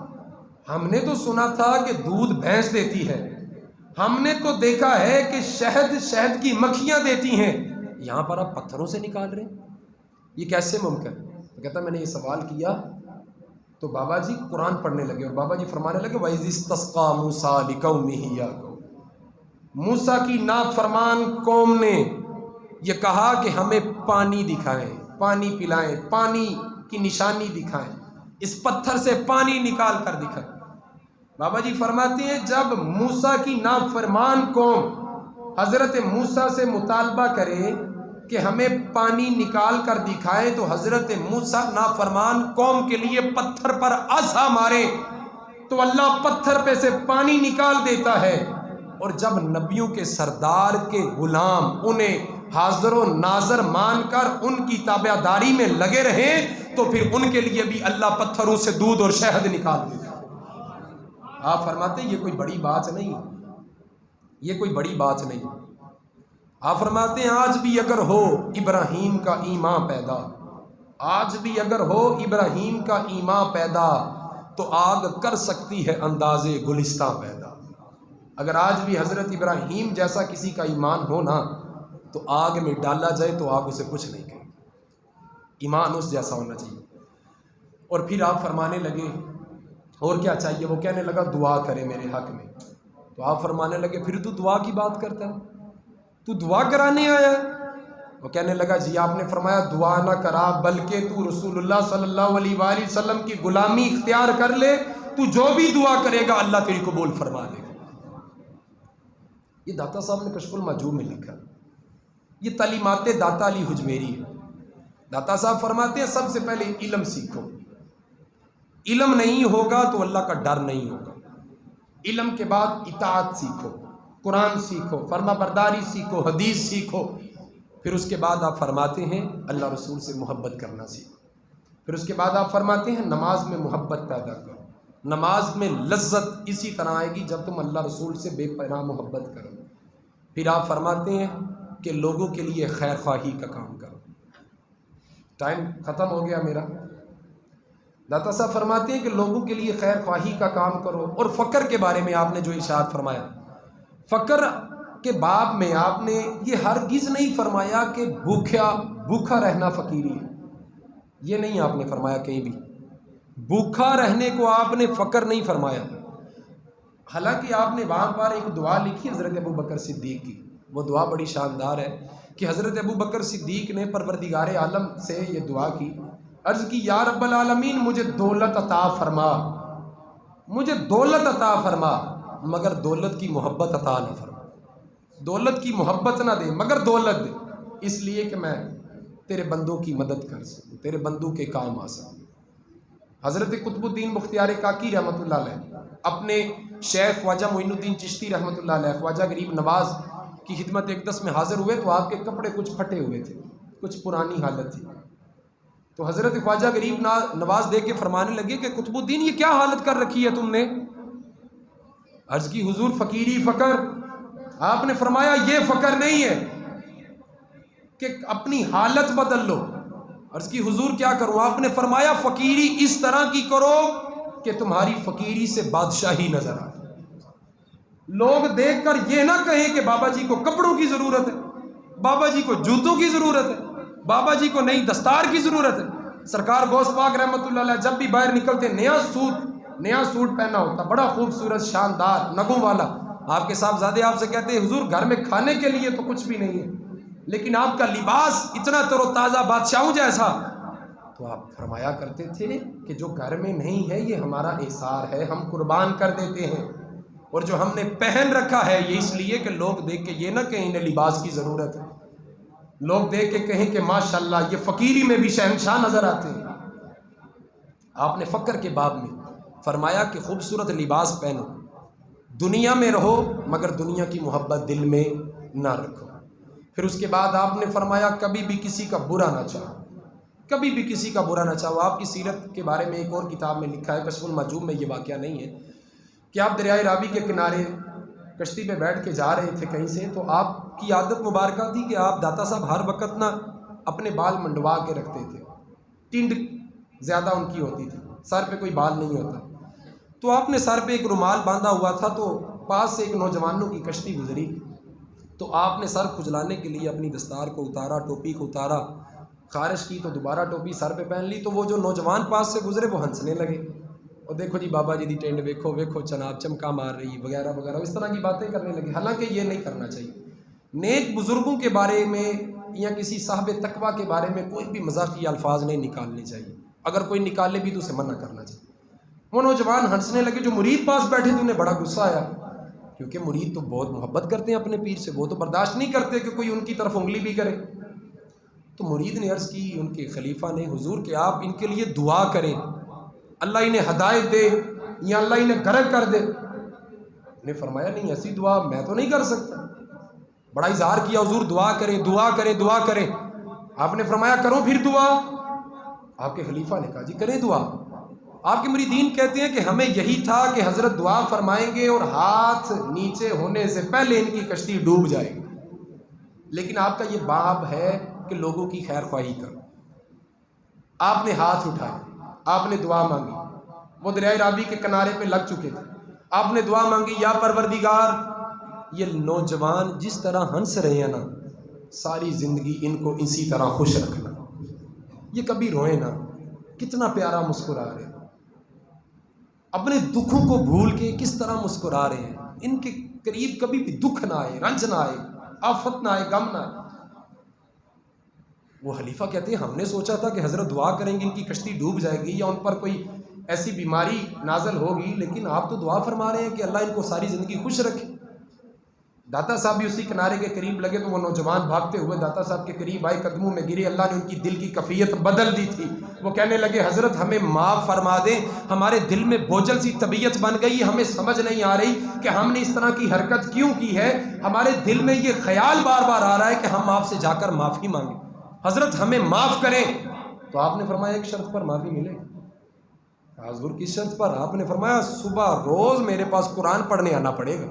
ہم نے تو سنا تھا کہ دودھ بھینس دیتی ہے, ہم نے تو دیکھا ہے کہ شہد کی مکھیاں دیتی ہیں, یہاں پر آپ پتھروں سے نکال رہے ہیں, یہ کیسے ممکن. تو کہتا میں نے یہ سوال کیا تو بابا جی قرآن پڑھنے لگے, اور بابا جی فرمانے لگے وَإِذِ اسْتَسْقَىٰ مُوسَىٰ لِقَوْمِهِ يَا قَوْمِ, موسیٰ کی نافرمان قوم نے یہ کہا کہ ہمیں پانی دکھائیں, پانی پلائیں, پانی کی نشانی دکھائیں, اس پتھر سے پانی نکال کر دکھائیں. بابا جی فرماتے ہیں جب موسیٰ کی نافرمان قوم حضرت موسیٰ سے مطالبہ کرے کہ ہمیں پانی نکال کر دکھائے تو حضرت موسیٰ نافرمان قوم کے لیے پتھر پر عصا مارے تو اللہ پتھر پہ سے پانی نکال دیتا ہے. اور جب نبیوں کے سردار کے غلام انہیں حاضر و ناظر مان کر ان کی تابعداری میں لگے رہے تو پھر ان کے لیے بھی اللہ پتھروں سے دودھ اور شہد نکال دیتا. آپ فرماتے ہیں یہ کوئی بڑی بات نہیں, یہ کوئی بڑی بات نہیں. آپ فرماتے ہیں آج بھی اگر ہو ابراہیم کا ایمان پیدا, آج بھی اگر ہو ابراہیم کا ایمان پیدا تو آگ کر سکتی ہے انداز گلستان پیدا. اگر آج بھی حضرت ابراہیم جیسا کسی کا ایمان ہو نا تو آگ میں ڈالا جائے تو آگ اسے کچھ نہیں کہے, ایمان اس جیسا ہونا چاہیے. اور پھر آپ فرمانے لگے اور کیا چاہیے. وہ کہنے لگا دعا کرے میرے حق میں. تو آپ فرمانے لگے پھر تو دعا کی بات کرتا ہے, تو دعا کرانے آیا ہے؟ وہ کہنے لگا جی آپ نے فرمایا دعا نہ کرا بلکہ تو رسول اللہ صلی اللہ علیہ وآلہ وسلم کی غلامی اختیار کر لے، تو جو بھی دعا کرے گا اللہ تیری قبول فرما دے گا۔ یہ داتا صاحب نے کشف المحجوب میں لکھا، یہ تعلیمات داتا علی حجویری ہے۔ داتا صاحب فرماتے ہیں سب سے پہلے علم سیکھو، علم نہیں ہوگا تو اللہ کا ڈر نہیں ہوگا۔ علم کے بعد اطاعت سیکھو، قرآن سیکھو، فرما برداری سیکھو، حدیث سیکھو، پھر اس کے بعد آپ فرماتے ہیں اللہ رسول سے محبت کرنا سیکھو، پھر اس کے بعد آپ فرماتے ہیں نماز میں محبت پیدا کرو۔ نماز میں لذت اسی طرح آئے گی جب تم اللہ رسول سے بے پناہ محبت کرو۔ پھر آپ فرماتے ہیں کہ لوگوں کے لیے خیر خواہی کا کام کرو۔ ٹائم ختم ہو گیا میرا۔ داتا صاحب فرماتے ہیں کہ لوگوں کے لیے خیر خواہی کا کام کرو۔ اور فقر کے بارے میں آپ نے جو ارشاد فرمایا، فقر کے باب میں آپ نے یہ ہرگز نہیں فرمایا کہ بھوکا رہنا فقیری ہے، یہ نہیں آپ نے فرمایا کہیں بھی، بھوکا رہنے کو آپ نے فقر نہیں فرمایا۔ حالانکہ آپ نے وہاں پر ایک دعا لکھی حضرت ابو بکر صدیق کی، وہ دعا بڑی شاندار ہے کہ حضرت ابو بکر صدیق نے پروردگار عالم سے یہ دعا کی، عرض کی یا رب العالمین مجھے دولت عطا فرما، مجھے دولت عطا فرما، مگر دولت کی محبت عطا نہ فرما، دولت کی محبت نہ دے مگر دولت دے، اس لیے کہ میں تیرے بندوں کی مدد کر سکوں، تیرے بندوں کے کام آ سکوں۔ حضرت قطب الدین بختیار کاکی رحمۃ اللہ علیہ اپنے شیخ خواجہ معین الدین چشتی رحمۃ اللہ علیہ خواجہ غریب نواز کی خدمت اقدس میں حاضر ہوئے تو آپ کے کپڑے کچھ پھٹے ہوئے تھے، کچھ پرانی حالت تھی، تو حضرت خواجہ غریب نواز دیکھ کے فرمانے لگے کہ قطب الدین یہ کیا حالت کر رکھی ہے تم نے؟ عرض کی حضور فقیری فقر۔ آپ نے فرمایا یہ فقر نہیں ہے کہ اپنی حالت بدل لو۔ عرض کی حضور کیا کروں؟ آپ نے فرمایا فقیری اس طرح کی کرو کہ تمہاری فقیری سے بادشاہی نظر آئے، لوگ دیکھ کر یہ نہ کہیں کہ بابا جی کو کپڑوں کی ضرورت ہے، بابا جی کو جوتوں کی ضرورت ہے، بابا جی کو نئی دستار کی ضرورت ہے۔ سرکار غوث پاک رحمۃ اللہ علیہ جب بھی باہر نکلتے نیا سوٹ پہنا ہوتا، بڑا خوبصورت شاندار نگوں والا۔ آپ کے صاحبزادے آپ سے کہتے ہیں حضور گھر میں کھانے کے لیے تو کچھ بھی نہیں ہے، لیکن آپ کا لباس اتنا تر و تازہ بادشاہوں جیسا۔ تو آپ فرمایا کرتے تھے کہ جو گھر میں نہیں ہے یہ ہمارا احسار ہے، ہم قربان کر دیتے ہیں، اور جو ہم نے پہن رکھا ہے یہ اس لیے کہ لوگ دیکھ کے یہ نہ کہیں انہیں لباس کی ضرورت ہے، لوگ دیکھ کے کہیں کہ ماشاءاللہ یہ فقیری میں بھی شہنشاہ نظر آتے ہیں۔ آپ نے فقر کے باب میں فرمایا کہ خوبصورت لباس پہنو، دنیا میں رہو مگر دنیا کی محبت دل میں نہ رکھو۔ پھر اس کے بعد آپ نے فرمایا کبھی بھی کسی کا برا نہ چاہو، کبھی بھی کسی کا برا نہ چاہو۔ آپ کی سیرت کے بارے میں ایک اور کتاب میں لکھا ہے، کشف المحجوب میں یہ واقعہ نہیں ہے، کہ آپ دریائے راوی کے کنارے کشتی پہ بیٹھ کے جا رہے تھے کہیں سے، تو آپ کی عادت مبارکہ تھی کہ آپ داتا صاحب ہر وقت نہ اپنے بال منڈوا کے رکھتے تھے، ٹنڈ زیادہ ان کی ہوتی تھی، سر پہ کوئی بال نہیں ہوتا، تو آپ نے سر پہ ایک رومال باندھا ہوا تھا، تو پاس سے ایک نوجوانوں کی کشتی گزری، تو آپ نے سر کھجلانے کے لیے اپنی دستار کو اتارا، ٹوپی کو اتارا، خارش کی تو دوبارہ ٹوپی سر پہ پہن لی، تو وہ جو نوجوان پاس سے گزرے وہ ہنسنے لگے، اور دیکھو جی بابا جی دی ٹینڈ ویکھو ویکھو چناب چمکا مار رہی وغیرہ وغیرہ، اس طرح کی باتیں کرنے لگے۔ حالانکہ یہ نہیں کرنا چاہیے، نیک بزرگوں کے بارے میں یا کسی صاحب تقویٰ کے بارے میں کوئی بھی مذاقی الفاظ نہیں نکالنے چاہیے، اگر کوئی نکالے بھی تو اسے منع کرنا چاہیے۔ وہ نوجوان ہنسنے لگے، جو مرید پاس بیٹھے تھے انہیں بڑا غصہ آیا، کیونکہ مرید تو بہت محبت کرتے ہیں اپنے پیر سے، وہ تو برداشت نہیں کرتے کہ کوئی ان کی طرف انگلی بھی کرے۔ تو مرید نے عرض کی ان کے خلیفہ نے، حضور کہ آپ ان کے لیے دعا کریں، اللہ انہیں ہدایت دے یا اللہ انہیں غرق کر دے۔ نے فرمایا نہیں ایسی دعا میں تو نہیں کر سکتا، بڑا اظہار کیا حضور دعا کریں دعا کریں دعا کریں۔ آپ نے فرمایا کرو پھر دعا۔ آپ کے خلیفہ نے کہا جی کریں دعا۔ آپ کے مریدین کہتے ہیں کہ ہمیں یہی تھا کہ حضرت دعا فرمائیں گے اور ہاتھ نیچے ہونے سے پہلے ان کی کشتی ڈوب جائے گی، لیکن آپ کا یہ باب ہے کہ لوگوں کی خیر خواہی کرو۔ آپ نے ہاتھ اٹھائے، آپ نے دعا مانگی، وہ دریائے راوی کے کنارے پہ لگ چکے تھے، آپ نے دعا مانگی یا پروردگار یہ نوجوان جس طرح ہنس رہے ہیں نا ساری زندگی ان کو اسی طرح خوش رکھنا، یہ کبھی روئیں نہ، کتنا پیارا مسکرا رہے ہیں، اپنے دکھوں کو بھول کے کس طرح مسکرا رہے ہیں، ان کے قریب کبھی بھی دکھ نہ آئے، رنج نہ آئے، آفت نہ آئے، غم نہ آئے۔ وہ خلیفہ کہتے ہیں ہم نے سوچا تھا کہ حضرت دعا کریں گے ان کی کشتی ڈوب جائے گی یا ان پر کوئی ایسی بیماری نازل ہوگی، لیکن آپ تو دعا فرما رہے ہیں کہ اللہ ان کو ساری زندگی خوش رکھے۔ داتا صاحب بھی اسی کنارے کے قریب لگے تو وہ نوجوان بھاگتے ہوئے داتا صاحب کے قریب آئے، قدموں میں گرے، اللہ نے ان کی دل کی کیفیت بدل دی تھی۔ وہ کہنے لگے حضرت ہمیں معاف فرما دیں، ہمارے دل میں بوجھل سی طبیعت بن گئی، ہمیں سمجھ نہیں آ رہی کہ ہم نے اس طرح کی حرکت کیوں کی ہے، ہمارے دل میں یہ خیال بار بار آ رہا ہے کہ ہم آپ سے جا کر معافی مانگیں، حضرت ہمیں معاف کریں۔ تو آپ نے فرمایا ایک شرط پر معافی ملے گی۔ حضور کی شرط پر؟ آپ نے فرمایا صبح روز میرے پاس قرآن پڑھنے آنا پڑے گا،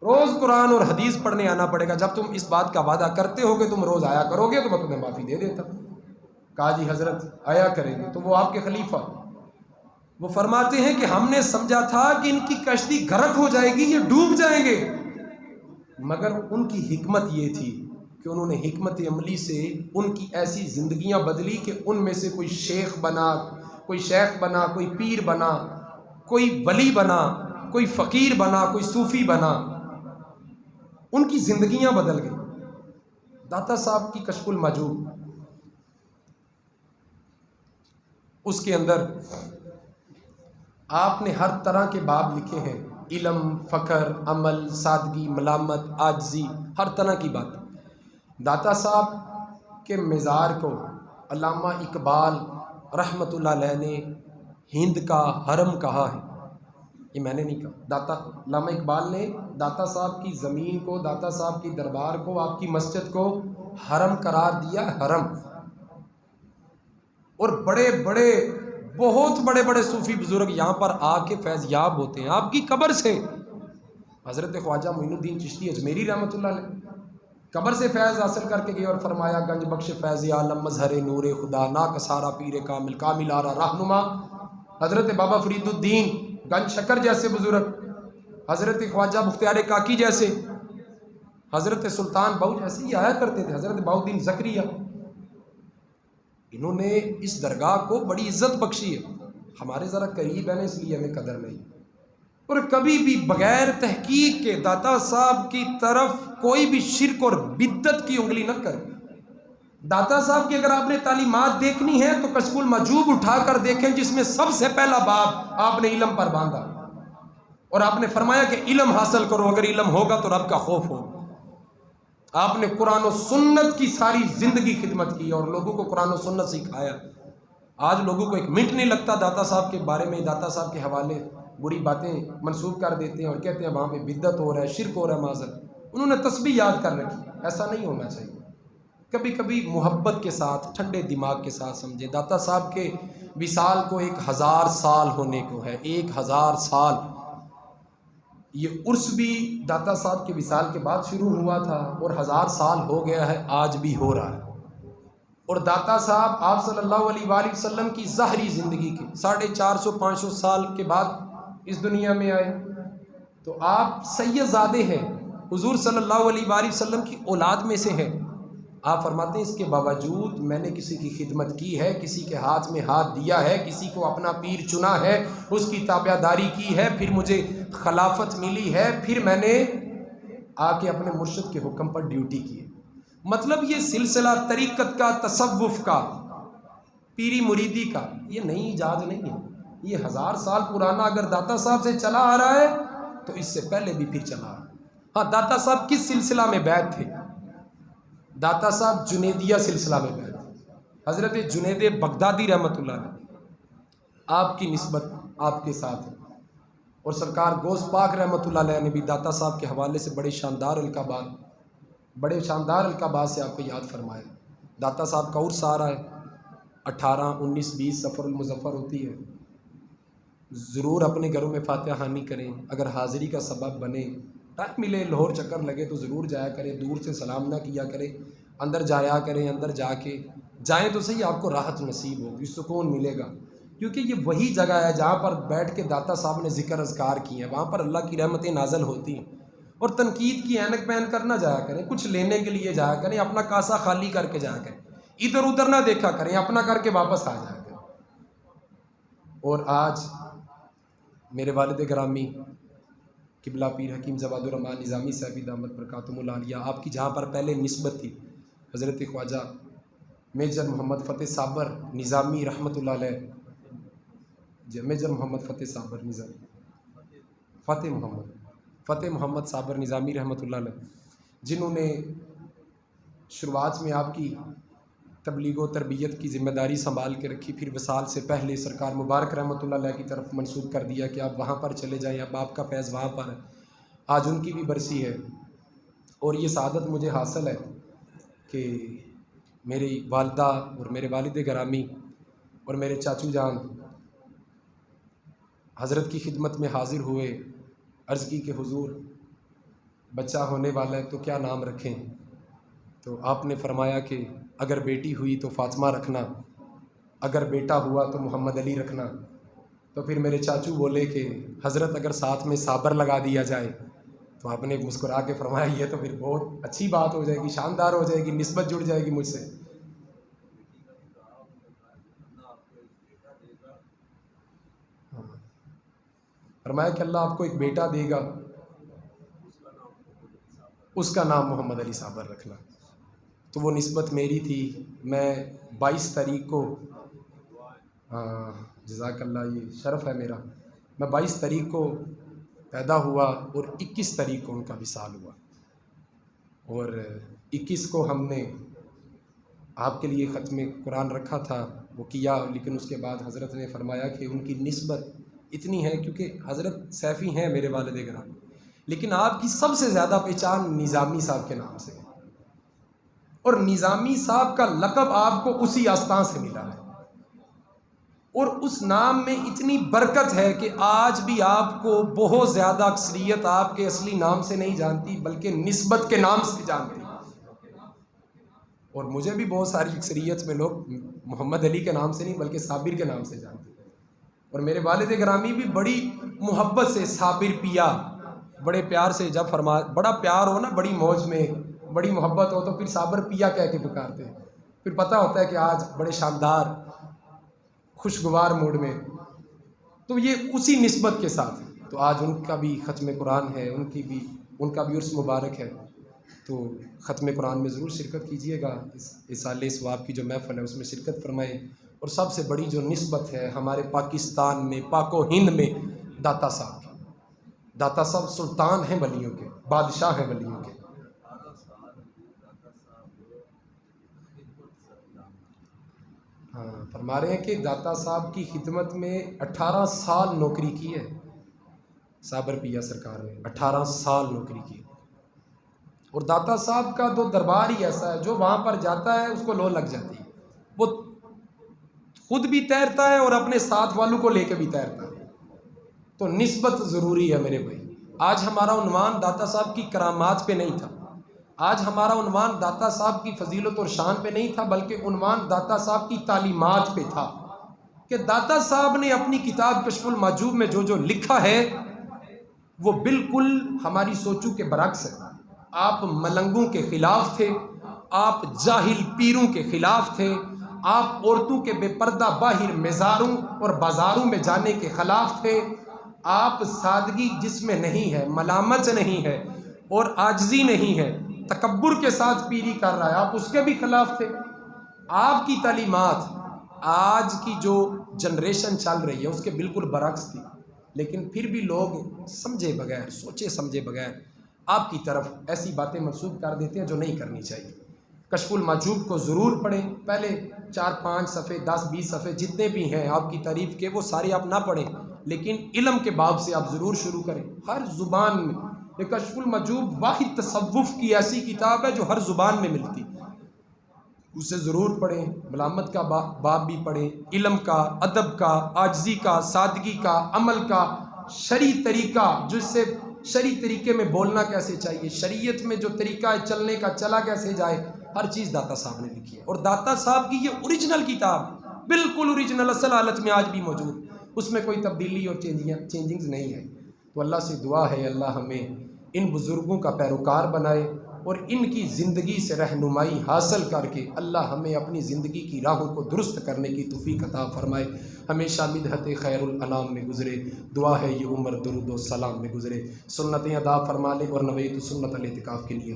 روز قرآن اور حدیث پڑھنے آنا پڑے گا، جب تم اس بات کا وعدہ کرتے ہو کہ تم روز آیا کرو گے تو میں تمہیں معافی دے دیتا۔ کہا جی حضرت آیا کریں گے۔ تو وہ آپ کے خلیفہ وہ فرماتے ہیں کہ ہم نے سمجھا تھا کہ ان کی کشتی غرق ہو جائے گی، یہ ڈوب جائیں گے، مگر ان کی حکمت یہ تھی کہ انہوں نے حکمت عملی سے ان کی ایسی زندگیاں بدلی کہ ان میں سے کوئی شیخ بنا، کوئی شیخ بنا، کوئی پیر بنا، کوئی ولی بنا، کوئی فقیر بنا، کوئی صوفی بنا، ان کی زندگیاں بدل گئی۔ داتا صاحب کی کشف المحجوب، اس کے اندر آپ نے ہر طرح کے باب لکھے ہیں، علم، فخر، عمل، سادگی، ملامت، عاجزی، ہر طرح کی بات۔ داتا صاحب کے مزار کو علامہ اقبال رحمۃ اللہ علیہ نے ہند کا حرم کہا ہے، یہ میں نے نہیں کہا، علامہ اقبال نے داتا صاحب کی زمین کو، داتا صاحب کی دربار کو، آپ کی مسجد کو حرم قرار دیا، حرم۔ اور بڑے بڑے، بہت بڑے بڑے صوفی بزرگ یہاں پر آ کے فیض یاب ہوتے ہیں آپ کی قبر سے۔ حضرت خواجہ معین الدین چشتی اجمیری رحمۃ اللہ علیہ قبر سے فیض حاصل کر کے گئے اور فرمایا گنج بخش فیض عالم مظہر نور خدا نا کسارا پیر کامل کامل آرا رہنما۔ حضرت بابا فرید الدین گنج شکر جیسے بزرگ، حضرت خواجہ بختیار کاکی جیسے، حضرت سلطان بہو جیسے یہ آیا کرتے تھے، حضرت بہاؤ الدین زکریا، انہوں نے اس درگاہ کو بڑی عزت بخشی ہے۔ ہمارے ذرا قریب ہے نا، اس لیے ہمیں قدر نہیں، اور کبھی بھی بغیر تحقیق کے داتا صاحب کی طرف کوئی بھی شرک اور بدعت کی انگلی نہ کرے۔ داتا صاحب کی اگر آپ نے تعلیمات دیکھنی ہے تو کشف المحجوب اٹھا کر دیکھیں، جس میں سب سے پہلا باب آپ نے علم پر باندھا، اور آپ نے فرمایا کہ علم حاصل کرو، اگر علم ہوگا تو رب کا خوف ہوگا۔ آپ نے قرآن و سنت کی ساری زندگی خدمت کی اور لوگوں کو قرآن و سنت سکھایا۔ آج لوگوں کو ایک منٹ نہیں لگتا داتا صاحب کے بارے میں، داتا صاحب کے حوالے بری باتیں منسوخ کر دیتے ہیں اور کہتے ہیں وہاں پہ بدعت ہو رہا ہے، شرک ہو رہا ہے، معذرت۔ انہوں نے تسبیح یاد کر رکھی، ایسا نہیں ہونا چاہیے۔ کبھی کبھی محبت کے ساتھ، ٹھنڈے دماغ کے ساتھ سمجھیں۔ داتا صاحب کے وصال کو 1000 سال ہونے کو ہے، 1000 سال۔ یہ عرس بھی داتا صاحب کے وصال کے بعد شروع ہوا تھا اور 1000 سال ہو گیا ہے، آج بھی ہو رہا ہے۔ اور داتا صاحب آپ صلی اللہ علیہ وآلہ وسلم کی ظاہری زندگی کے 450-500 سال کے بعد اس دنیا میں آئے، تو آپ سید زادے ہیں، حضور صلی اللہ علیہ وآلہ وسلم کی اولاد میں سے ہیں۔ آپ فرماتے ہیں اس کے باوجود میں نے کسی کی خدمت کی ہے، کسی کے ہاتھ میں ہاتھ دیا ہے، کسی کو اپنا پیر چنا ہے، اس کی تابعداری کی ہے، پھر مجھے خلافت ملی ہے، پھر میں نے آ کے اپنے مرشد کے حکم پر ڈیوٹی کی ہے۔ مطلب یہ سلسلہ طریقت کا، تصوف کا، پیری مریدی کا، یہ نئی ایجاد نہیں ہے، یہ 1000 سال پرانا اگر داتا صاحب سے چلا آ رہا ہے تو اس سے پہلے بھی پھر چلا آ رہا ہے۔ ہاں، داتا صاحب کس سلسلہ میں بیعت تھے؟ داتا صاحب جنیدیہ سلسلہ میں بیعت تھے۔ حضرت جنید بغدادی رحمۃ اللہ علیہ آپ کی نسبت آپ کے ساتھ ہے، اور سرکار غوث پاک رحمۃ اللہ علیہ نے بھی داتا صاحب کے حوالے سے بڑے شاندار القابات سے آپ کو یاد فرمایا۔ داتا صاحب کا عرس آ رہا ہے، 18، 19، 20 سفر المظفر ہوتی ہے، ضرور اپنے گھروں میں فاتحہ خوانی کریں، اگر حاضری کا سبب بنے، ٹائم ملے، لاہور چکر لگے تو ضرور جایا کریں، دور سے سلام نہ کیا کریں، اندر جایا کریں، اندر جا کے جائیں تو صحیح، آپ کو راحت نصیب ہوگی، سکون ملے گا، کیونکہ یہ وہی جگہ ہے جہاں پر بیٹھ کے داتا صاحب نے ذکر اذکار کیے ہیں، وہاں پر اللہ کی رحمتیں نازل ہوتی ہیں۔ اور تنقید کی اینک پہن کر نہ جایا کریں، کچھ لینے کے لیے جایا کریں، اپنا کاسا خالی کر کے جایا کریں، ادھر ادھر نہ دیکھا کریں، اپنا کر کے واپس آ جایا کریں۔ اور آج میرے والد گرامی قبلہ پیر حکیم زواد الرحمان نظامی صاحب دامت برکاتہم العالیہ، آپ کی جہاں پر پہلے نسبت تھی حضرت خواجہ میجر محمد فتح صابر نظامی رحمۃ اللہ علیہ، میجر محمد فتح صابر نظامی، فتح محمد صابر نظامی رحمۃ اللہ علیہ، جنہوں نے شروعات میں آپ کی تبلیغ و تربیت کی ذمہ داری سنبھال کے رکھی، پھر وصال سے پہلے سرکار مبارک رحمۃ اللہ علیہ کی طرف منسوب کر دیا کہ آپ وہاں پر چلے جائیں، اب آپ کا فیض وہاں پر ہے۔ آج ان کی بھی برسی ہے، اور یہ سعادت مجھے حاصل ہے کہ میری والدہ اور میرے والد گرامی اور میرے چاچو جان حضرت کی خدمت میں حاضر ہوئے، عرض کی کہ حضور بچہ ہونے والا ہے تو کیا نام رکھیں؟ تو آپ نے فرمایا کہ اگر بیٹی ہوئی تو فاطمہ رکھنا، اگر بیٹا ہوا تو محمد علی رکھنا۔ تو پھر میرے چاچو بولے کہ حضرت اگر ساتھ میں صابر لگا دیا جائے، تو آپ نے مسکرا کے فرمایا یہ تو پھر بہت اچھی بات ہو جائے گی، شاندار ہو جائے گی، نسبت جڑ جائے گی مجھ سے۔ فرمایا کہ اللہ آپ کو ایک بیٹا دے گا، اس کا نام محمد علی صابر رکھنا۔ تو وہ نسبت میری تھی۔ میں 22 تاریخ کو، جزاک اللہ، یہ شرف ہے میرا، میں 22 تاریخ کو پیدا ہوا اور 21 تاریخ کو ان کا وصال ہوا، اور 21 کو ہم نے آپ کے لیے ختم قرآن رکھا تھا، وہ کیا، لیکن اس کے بعد حضرت نے فرمایا کہ ان کی نسبت اتنی ہے، کیونکہ حضرت سیفی ہیں میرے والد گرامی، لیکن آپ کی سب سے زیادہ پہچان نظامی صاحب کے نام سے ہے، اور نظامی صاحب کا لقب آپ کو اسی آستان سے ملا ہے، اور اس نام میں اتنی برکت ہے کہ آج بھی آپ کو بہت زیادہ اکثریت آپ کے اصلی نام سے نہیں جانتی، بلکہ نسبت کے نام سے جانتی۔ اور مجھے بھی بہت ساری اکثریت میں لوگ محمد علی کے نام سے نہیں بلکہ صابر کے نام سے جانتے، اور میرے والد گرامی بھی بڑی محبت سے صابر پیا، بڑے پیار سے، جب بڑا پیار ہو نا، بڑی موج میں بڑی محبت ہو تو پھر صابر پیا کہہ کے پکارتے ہیں، پھر پتہ ہوتا ہے کہ آج بڑے شاندار خوشگوار موڈ میں۔ تو یہ اسی نسبت کے ساتھ، تو آج ان کا بھی ختم قرآن ہے، ان کا بھی عرس مبارک ہے، تو ختم قرآن میں ضرور شرکت کیجیے گا، اس سال ثواب کی جو محفل ہے اس میں شرکت فرمائیں۔ اور سب سے بڑی جو نسبت ہے ہمارے پاکستان میں، پاک و ہند میں، داتا صاحب کی، داتا صاحب سلطان ہیں ولیوں کے، بادشاہ ہیں ولیوں کے۔ فرما رہے ہیں کہ داتا صاحب کی خدمت میں 18 سال نوکری کی ہے صابر پیا سرکار نے، 18 سال نوکری کی، اور داتا صاحب کا تو دربار ہی ایسا ہے، جو وہاں پر جاتا ہے اس کو لو لگ جاتی ہے، وہ خود بھی تیرتا ہے اور اپنے ساتھ والوں کو لے کے بھی تیرتا ہے۔ تو نسبت ضروری ہے میرے بھائی۔ آج ہمارا عنوان داتا صاحب کی کرامات پہ نہیں تھا، آج ہمارا عنوان داتا صاحب کی فضیلت اور شان پہ نہیں تھا، بلکہ عنوان داتا صاحب کی تعلیمات پہ تھا، کہ داتا صاحب نے اپنی کتاب کشف المحجوب میں جو لکھا ہے وہ بالکل ہماری سوچوں کے برعکس ہے۔ آپ ملنگوں کے خلاف تھے، آپ جاہل پیروں کے خلاف تھے، آپ عورتوں کے بے پردہ باہر مزاروں اور بازاروں میں جانے کے خلاف تھے، آپ سادگی جس میں نہیں ہے، ملامت نہیں ہے اور عاجزی نہیں ہے، تکبر کے ساتھ پیری کر رہا ہے، آپ اس کے بھی خلاف تھے۔ آپ کی تعلیمات آج کی جو جنریشن چل رہی ہے اس کے بالکل برعکس تھی، لیکن پھر بھی لوگ سمجھے بغیر، سوچے سمجھے بغیر آپ کی طرف ایسی باتیں منسوب کر دیتے ہیں جو نہیں کرنی چاہیے۔ کشف المحجوب کو ضرور پڑھیں، پہلے 4-5 صفحے، 10-20 صفحے جتنے بھی ہیں آپ کی تعریف کے، وہ سارے آپ نہ پڑھیں، لیکن علم کے باب سے آپ ضرور شروع کریں۔ ہر زبان میں یہ کشف المحجوب واحد تصوف کی ایسی کتاب ہے جو ہر زبان میں ملتی، اسے ضرور پڑھیں۔ ملامت کا باب بھی پڑھیں، علم کا، ادب کا، عاجزی کا، سادگی کا، عمل کا، شرعی طریقہ، جس سے شرعی طریقے میں بولنا کیسے چاہیے، شریعت میں جو طریقہ ہے چلنے کا چلا کیسے جائے، ہر چیز داتا صاحب نے لکھی ہے۔ اور داتا صاحب کی یہ اوریجنل کتاب، بالکل اوریجنل اصل حالت میں آج بھی موجود، اس میں کوئی تبدیلی اور چینجنگز نہیں ہے۔ تو اللہ سے دعا ہے اللہ ہمیں ان بزرگوں کا پیروکار بنائے، اور ان کی زندگی سے رہنمائی حاصل کر کے اللہ ہمیں اپنی زندگی کی راہوں کو درست کرنے کی توفیق عطا فرمائے، ہمیشہ مدحت خیر الانام میں گزرے، دعا ہے یہ عمر درود و سلام میں گزرے، سنتیں ادا فرما لے اور نویت سنت الاعتکاف کے لیے